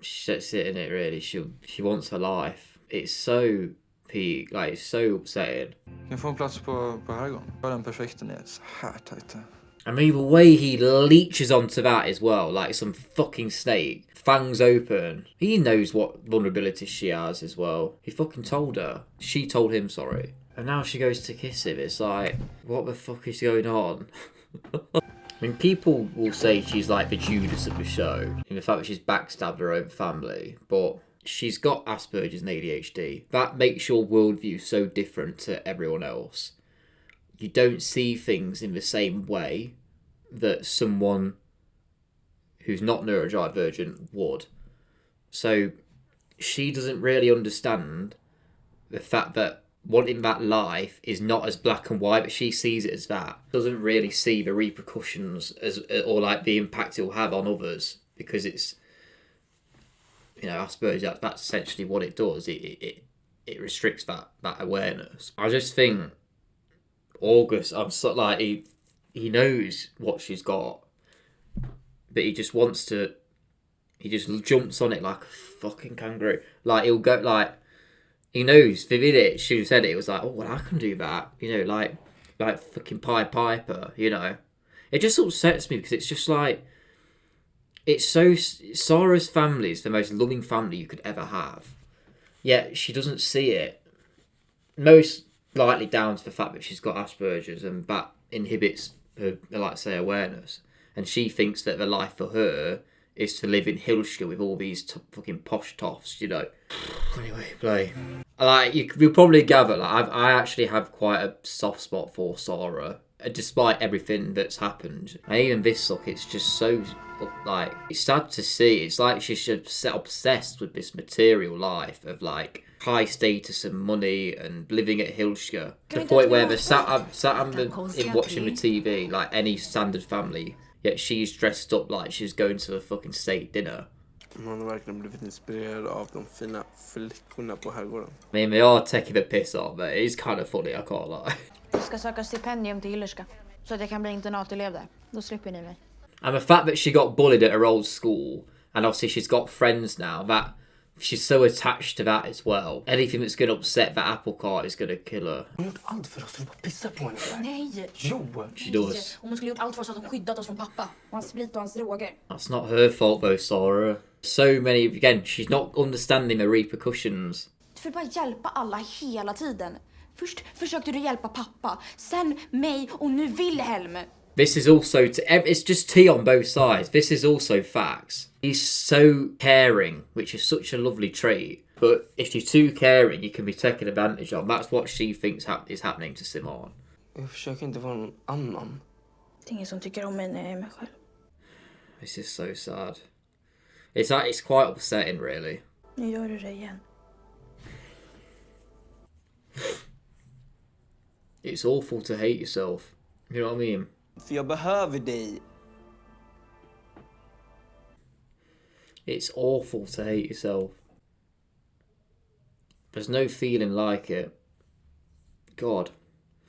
B: That's it, innit, really. She wants her life. It's so peak, like, it's so upsetting.
K: Du kan få en plats på herrgården. Bara den perfekta är så här tajt.
B: I mean, the way he leeches onto that as well, like some fucking snake. Fangs open. He knows what vulnerabilities she has as well. He fucking told her. She told him, sorry. And now she goes to kiss him. It's like, what the fuck is going on? I mean, people will say she's like the Judas of the show, in the fact that she's backstabbed her own family, but she's got Asperger's and ADHD. That makes your worldview so different to everyone else. You don't see things in the same way that someone who's not neurodivergent would. So she doesn't really understand the fact that wanting that life is not as black and white, but she sees it as that. Doesn't really see the repercussions as, or like the impact it will have on others, because it's, you know, I suppose that's essentially what it does. It restricts that awareness. I just think August, I'm so like he knows what she's got, but he just wants to. He just jumps on it like a fucking kangaroo. Like he'll go like. He knows the minute she said it, it was like, oh, well, I can do that. You know, like fucking Pied Piper, you know. It just upsets me because it's just like, it's so, Sarah's family is the most loving family you could ever have. Yet she doesn't see it. Most likely down to the fact that she's got Asperger's, and that inhibits her, like say, awareness. And she thinks that the life for her is to live in Hillshire with all these fucking posh toffs, you know. Anyway, play. Like, you'll probably gather, like, I actually have quite a soft spot for Sarah, despite everything that's happened. And even this look, it's just so, like, it's sad to see. It's like she's obsessed with this material life of, like, high status and money and living at Hillshire. To the point where they're sat watching the TV, like any standard family. Yet she's dressed up like she's going to a fucking state dinner.
A: Man har verkligen blivit inspirerad av de fina flickorna på herrgården.
B: I mean, they are taking the piss off, but it is kind of funny, I can't lie.
G: Jag ska söka stipendium till Hyllerska. Så att jag kan bli internatelev där. Då slipper ni mig.
B: And the fact that she got bullied at her old school, and obviously she's got friends now, that she's so attached to that as well. Anything that's going to upset that apple cart is going to kill her.
M: Hon har gjort allt för oss, du bara pissar på henne.
G: Nej!
M: Jo!
B: She does.
G: Hon skulle gjort allt för oss att hon skyddat oss från pappa. Och hans sprit och hans droger.
B: That's not her fault though, Sarah. So many, again, she's not understanding the repercussions.
O: Du får bara hjälpa alla hela tiden. Först försökte du hjälpa pappa, sen mig och nu Wilhelm.
B: This is also, it's just tea on both sides. This is also facts. He's so caring, which is such a lovely trait. But if you're too caring, you can be taken advantage of. That's what she thinks is happening to Simon.
A: Jag försöker inte vara någon annan.
G: Det är ingen som tycker om mig när jag är mig själv.
B: This is so sad. It's quite upsetting, really.
G: Nu gör du det igen.
B: It's awful to hate yourself. You know what I mean?
A: För jag behöver dig.
B: It's awful to hate yourself. There's no feeling like it. God.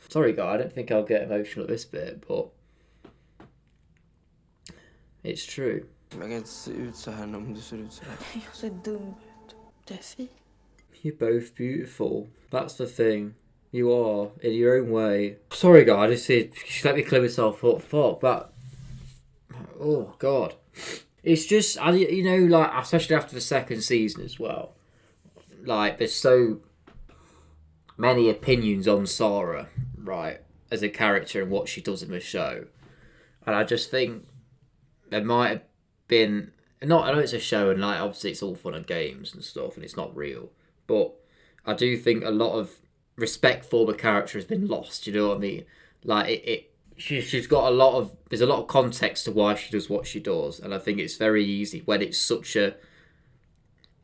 B: Sorry, guy, I don't think I'll get emotional at this bit, but it's true.
A: Jag kan inte se ut så här om du ser ut så här.
G: Jag ser dum ut. Du är fin.
B: You're both beautiful. That's the thing. You are, in your own way. Sorry, guy, just let me clear myself up. Fuck, that. Oh, God. It's just, you know, like, especially after the second season as well. Like, there's so many opinions on Sarah, right, as a character and what she does in the show. And I just think there might have been... I know it's a show and like obviously it's all fun and games and stuff and it's not real. But I do think a lot of respect for the character has been lost, you know what I mean? Like, she's got a lot of... There's a lot of context to why she does what she does. And I think it's very easy when it's such a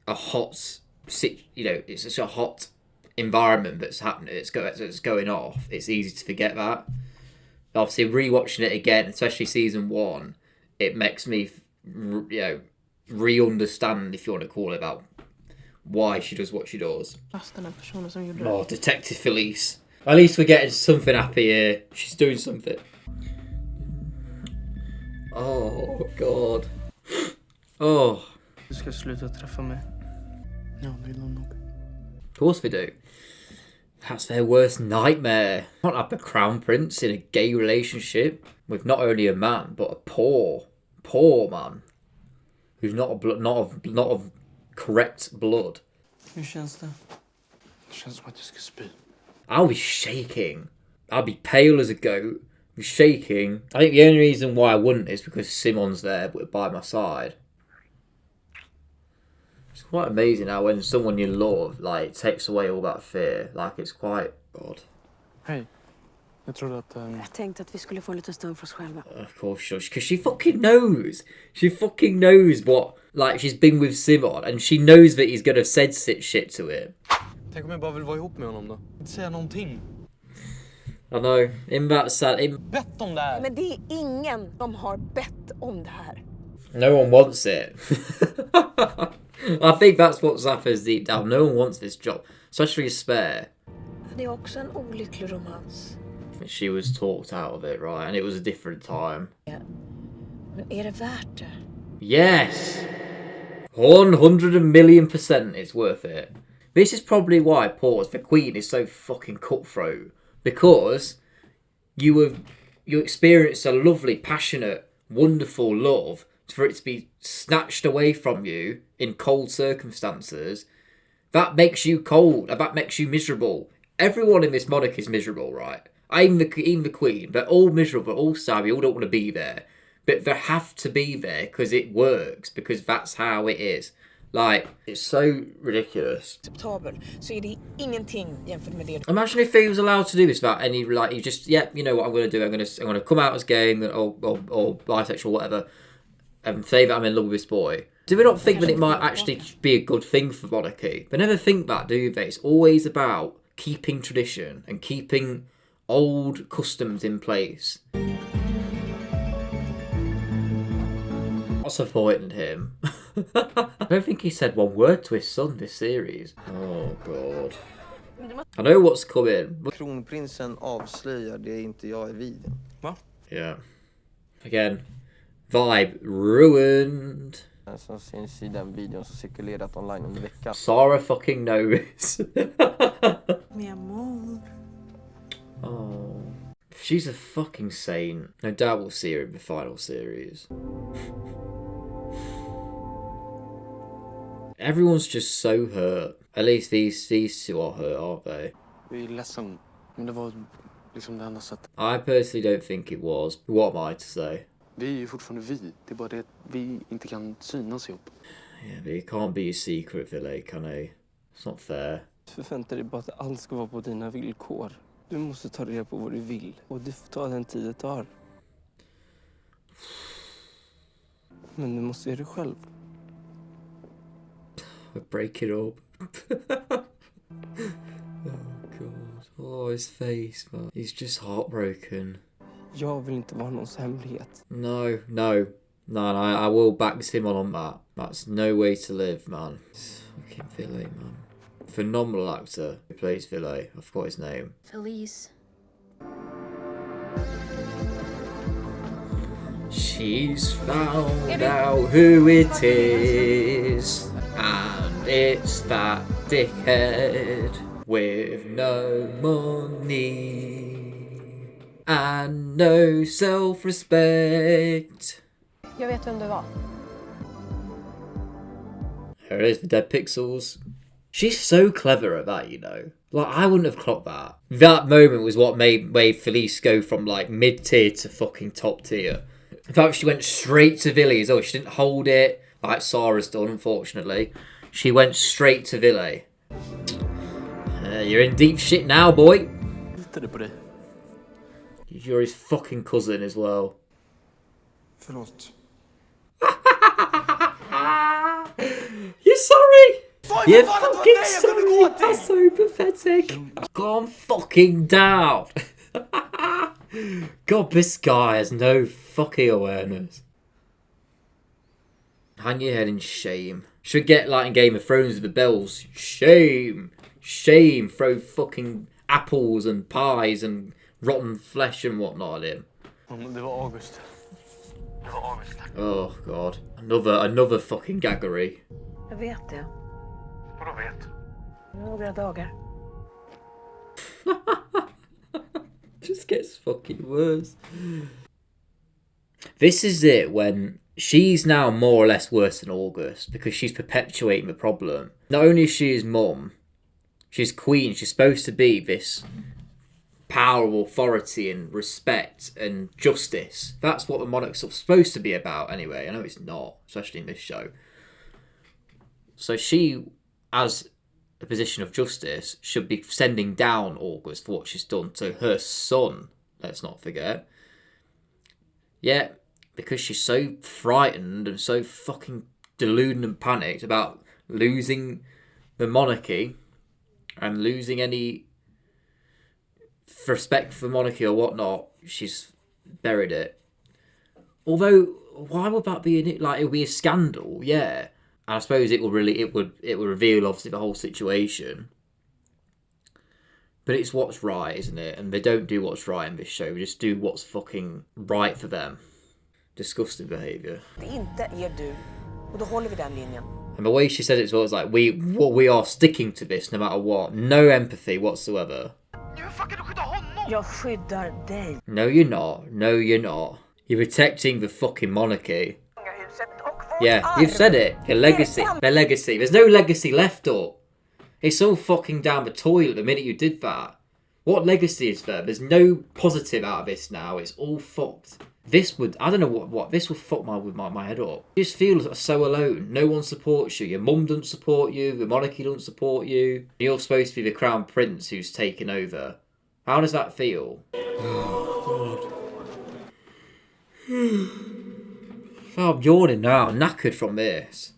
B: hot... You know, it's such a hot environment that's happening, it's going off. It's easy to forget that. Obviously, rewatching it again, especially season 1, it makes me, you know, re-understand, if you want to call it, about why she does what she does. Oh, Detective Felice. At least we're getting something happy here. She's doing something. Oh, God. Oh.
K: Du ska sluta träffa mig. Ja, vill hon nog.
B: Of course they do. That's their worst nightmare. Not have the crown prince in a gay relationship with not only a man but a poor man who's not of correct blood.
K: Hur känns det? Det känns som att jag ska spy.
B: I'll be shaking. I'll be pale as a goat. I'll be shaking. I think the only reason why I wouldn't is because Simon's there by my side. It's quite amazing how when someone you love like takes away all that fear, like it's quite odd.
D: Hej. Jag trodde att...
C: Jag tänkte att vi skulle få en liten stund för oss själva.
B: Of course, because she fucking knows. She fucking knows what... Like, she's been with Simon and she knows that he's gonna have said shit to him.
D: Tänk om jag bara vill vara ihop med honom då? Inte säga någonting.
B: I know. In that sad...
D: Bett om det här!
C: Men det är ingen som har bett om det här.
B: No one wants it. I think that's what Zappa's deep down. No one wants this job. Especially Spare.
C: Det är också en olycklig romans.
B: She was talked out of it, right? And it was a different time.
C: Men är det värt det?
B: Yes! 100,000,000% it's worth it. This is probably why, pause, the Queen is so fucking cutthroat. Because you experienced a lovely, passionate, wonderful love for it to be snatched away from you in cold circumstances. That makes you cold. That makes you miserable. Everyone in this monarchy is miserable, right? Even the Queen. They're all miserable, all sad. We all don't want to be there. But they have to be there because it works. Because that's how it is. Like, it's so ridiculous.
C: Så är det ingenting jämfört med det.
B: Imagine if he was allowed to do this without any, like, he just, yeah, you know what I'm going to do. I'm going to come out as gay or bisexual, whatever, and say that I'm in love with this boy. Do we not think that it might actually be a good thing for monarchy? They never think that, do they? It's always about keeping tradition and keeping old customs in place. What's avoiding him? I don't think he said one word to his son this series. Oh, God. I know what's coming.
A: Kronprinsen avslöjar det inte jag i videon.
D: Va?
B: Yeah. Again. Vibe ruined.
J: Som syns i den videon som cirkulerat online under veckan.
B: Sarah fucking knows.
C: Mi amor.
B: Oh. She's a fucking saint. No doubt we'll see her in the final series. Everyone's just so hurt. At least these two are hurt, aren't they?
D: Jag är ledsen. Men det var liksom det enda sättet.
B: I personally don't think it was. What am I to say?
D: Vi är ju fortfarande vi. Det är bara det att vi inte kan synas ihop.
B: Yeah, but it can't be a secret, Ville, can it? It's not fair.
K: Förväntar dig bara att allt ska vara på dina villkor. Du måste ta reda på vad du vill. Och du får ta den tid det tar. Men du måste göra det själv.
B: We're breaking up. Oh, God. Oh, his face, man. He's just heartbroken.
K: Jag vill inte vara någons hemlighet.
B: No, I will back Simon on that. That's no way to live, man. Fucking Ville, man. Phenomenal actor who plays Ville. I forgot his name.
G: Felice.
B: She's found out who it is, and it's that dickhead with no money and no self-respect.
N: Jag vet vem du var.
B: Here it is, the dead pixels. She's so clever at that, you know. Like, I wouldn't have clocked that. That moment was what made Felice go from, like, mid-tier to fucking top tier. In fact, she went straight to Villy as well. She didn't hold it, like Sarah's done, unfortunately. She went straight to Villy. You're in deep shit now, boy. You're his fucking cousin as well.
P: Förlåt.
B: You're sorry! You're fucking sorry! That's so pathetic. Calm fucking down. God, this guy has no fucking awareness. Hang your head in shame. Should get like in Game of Thrones with the bells. Shame. Shame. Throw fucking apples and pies and rotten flesh and whatnot at him.
D: Det var August.
B: Oh god. Another fucking gaggery.
C: Jag vet det.
D: Vadå vet?
C: Några dagar.
B: Just gets fucking worse. This is it when she's now more or less worse than August because she's perpetuating the problem. Not only is she his mum, she's queen, she's supposed to be this power of authority and respect and justice. That's what the monarch's supposed to be about anyway. I know it's not, especially in this show. So she, as a position of justice, should be sending down August for what she's done to her son, let's not forget. Yeah, because she's so frightened and so fucking deluded and panicked about losing the monarchy and losing any respect for monarchy or whatnot, she's buried it. Although, why would that be it would be a scandal, yeah. And I suppose it would reveal obviously the whole situation. But it's what's right, isn't it? And they don't do what's right in this show. They just do what's fucking right for them. Disgusting behaviour.
C: Inte du. Och då håller vi den linjen.
B: And the way she said it as well is like, we are sticking to this no matter what. No empathy whatsoever.
C: Jag skyddar dig.
B: No, you're not. No, you're not. You're protecting the fucking monarchy. Yeah, you've said it. Your legacy. Their legacy. There's no legacy left up. It's all fucking down the toilet the minute you did that. What legacy is there? There's no positive out of this now. It's all fucked. This would, I don't know what this will fuck my head up. You just feel so alone. No one supports you. Your mum doesn't support you. The monarchy doesn't support you. You're supposed to be the crown prince who's taken over. How does that feel? Oh, God. I'm yawning now. I'm knackered from this.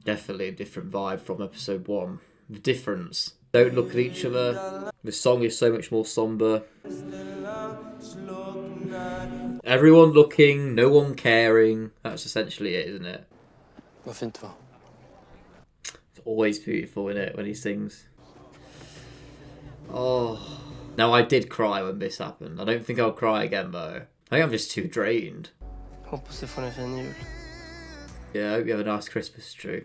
B: Definitely a different vibe from episode 1. The difference. Don't look at each other. The song is so much more somber. Everyone looking, no one caring. That's essentially it, isn't it?
D: Vad fint det var.
B: It's always beautiful, isn't it, when he sings? Oh. Now, I did cry when this happened. I don't think I'll cry again, though. I think I'm just too drained.
K: Hoppas du får en fin jul.
B: Yeah, I hope you have a nice Christmas, Drew.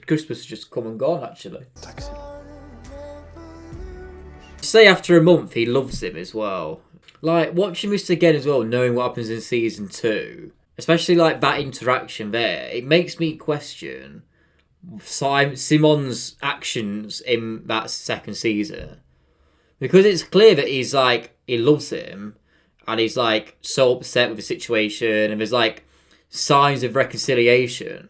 B: Christmas has just come and gone, actually.
D: Tack.
B: Say after a month he loves him as well. Like, watching this again as well, knowing what happens in season 2, especially like that interaction there, it makes me question Simon's actions in that second season. Because it's clear that he's like, he loves him and he's like so upset with the situation and there's like signs of reconciliation.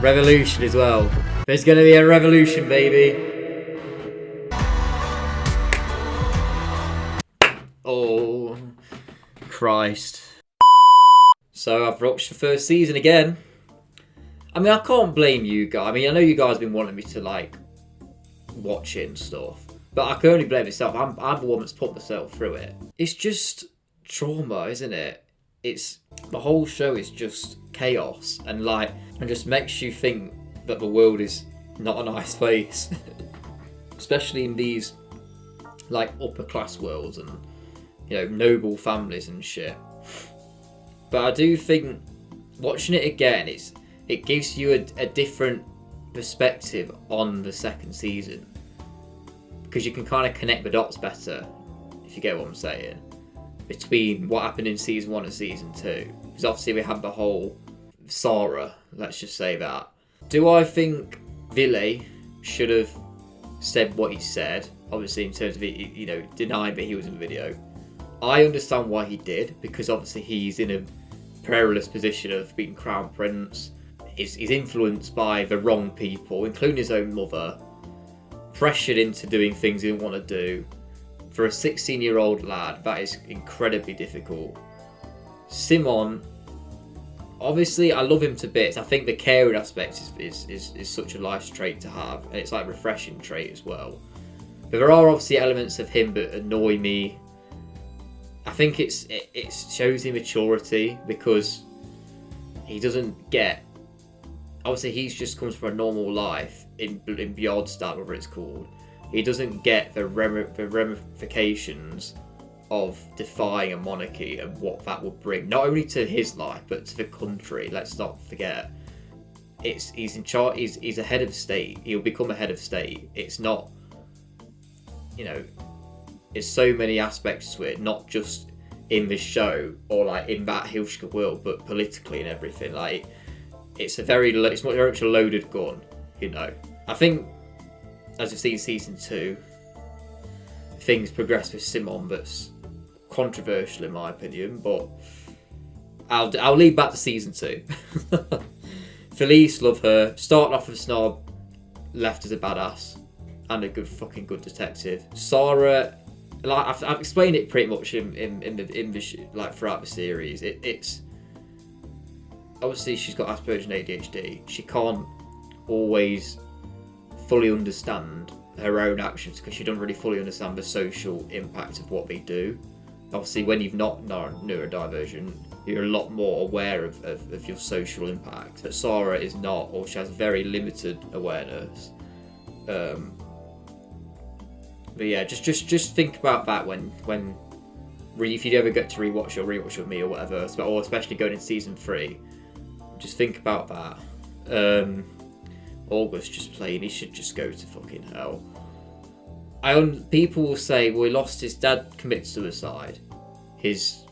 B: Revolution as well. There's gonna be a revolution, baby. Oh, Christ. So I've watched the first season again. I mean, I can't blame you guys. I mean, I know you guys have been wanting me to like watch it and stuff, but I can only blame myself. I'm the one that's put myself through it. It's just trauma, isn't it? It's the whole show is just chaos and like, and just makes you think that the world is not a nice place, especially in these like upper class worlds and, you know, noble families and shit. But I do think watching it again, it gives you a different perspective on the second season, because you can kind of connect the dots better, if you get what I'm saying, between what happened in season 1 and season 2. Because obviously we had the whole Sarah, let's just say that. Do I think Ville should have said what he said? Obviously, in terms of denying that he was in the video. I understand why he did, because obviously he's in a perilous position of being crown prince. He's influenced by the wrong people, including his own mother. Pressured into doing things he didn't want to do. For a 16-year-old lad, that is incredibly difficult. Simon, obviously, I love him to bits. I think the caring aspect is such a nice trait to have, and it's like a refreshing trait as well. But there are obviously elements of him that annoy me. I think it shows immaturity, because he doesn't get. Obviously, he's just comes from a normal life in Bjordstad, whatever it's called. He doesn't get the ramifications of defying a monarchy and what that would bring, not only to his life but to the country. Let's not forget, he's in charge. He's a head of state. He'll become a head of state. It's not, there's so many aspects to it, not just in this show or like in that Hilshka world, but politically and everything. Like, it's very much a loaded gun, I think, as we've seen season 2, things progress with Simon that's controversial in my opinion, but I'll leave that to season 2. Felice, love her. Starting off with a snob, left as a badass and a good detective. Sarah, like I've explained it pretty much in the like throughout the series. It's obviously she's got Asperger's and ADHD. She can't always fully understand her own actions because she doesn't really fully understand the social impact of what they do. Obviously, when you've not neurodivergent, you're a lot more aware of your social impact. But Sarah is not, or she has very limited awareness. But yeah, just think about that when if you ever get to rewatch with me or whatever, or especially going into season 3, just think about that. August just playing, he should just go to fucking hell. People will say, well, he lost his dad, committed suicide. He's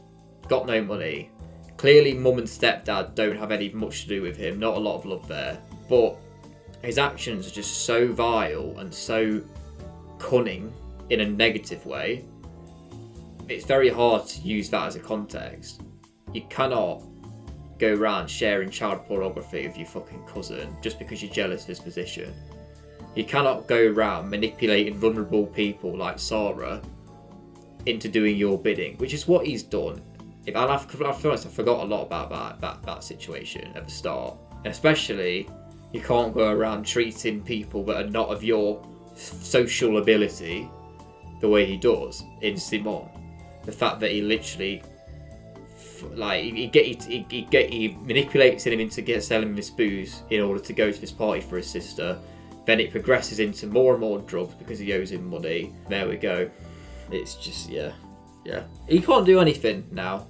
B: got no money. Clearly, mum and stepdad don't have much to do with him. Not a lot of love there. But his actions are just so vile and so cunning in a negative way. It's very hard to use that as a context. You cannot go around sharing child pornography with your fucking cousin just because you're jealous of his position. You cannot go around manipulating vulnerable people like Sarah into doing your bidding, which is what he's done. I'll be honest, I forgot a lot about that situation at the start. And especially, you can't go around treating people that are not of your social ability the way he does in Simon. The fact that he literally, like, he manipulates him into selling him this booze in order to go to this party for his sister. Then it progresses into more and more drugs because he owes him money. There we go. It's just, yeah. He can't do anything now.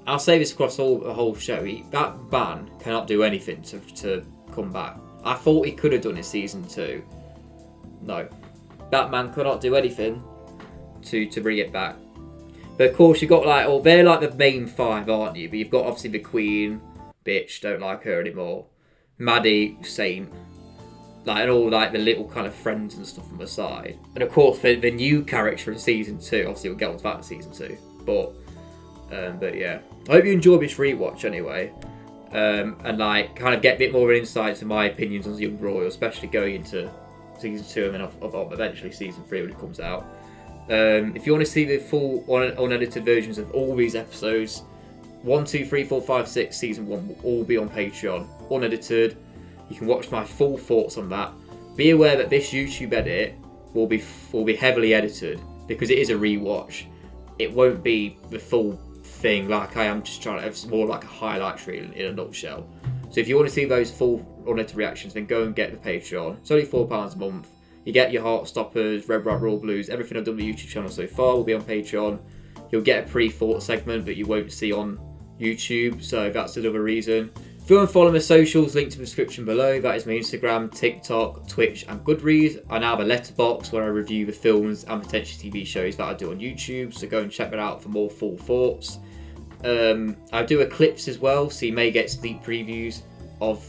B: I'll say this across the whole show. That man cannot do anything to come back. I thought he could have done it season 2. No. That man cannot do anything to bring it back. But of course, you've got they're like the main 5, aren't you? But you've got obviously the Queen, bitch, don't like her anymore. Maddie, saint. And all the little kind of friends and stuff on the side. And of course, the new character in season 2, obviously we'll get on to that in season 2. But yeah, I hope you enjoyed this rewatch anyway. And kind of get a bit more insight to my opinions on the Young Royals, especially going into season 2 and then of eventually season 3 when it comes out. If you want to see the full unedited versions of all these episodes, 1, 2, 3, 4, 5, 6 season 1 will all be on Patreon, unedited. You can watch my full thoughts on that. Be aware that this YouTube edit will be heavily edited because it is a rewatch. It won't be the full thing like I am just trying to. It's more like a highlight reel in a nutshell. So if you want to see those full unedited reactions, then go and get the Patreon. It's only £4 a month. You get your Heartstoppers, Red, White, Royal Blues, everything I've done on the YouTube channel so far will be on Patreon. You'll get a pre-thought segment that you won't see on YouTube, so that's another reason. If you want to follow my socials, linked in the description below. That is my Instagram, TikTok, Twitch and Goodreads. I now have a letterbox where I review the films and potential TV shows that I do on YouTube, so go and check that out for more full thoughts. I do Eclipse as well, so you may get sneak previews of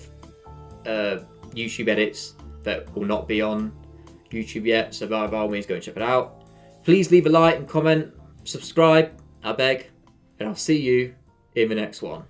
B: YouTube edits that will not be on YouTube yet, so by all means go and check it out. Please leave a like and comment, subscribe, I beg, and I'll see you in the next one.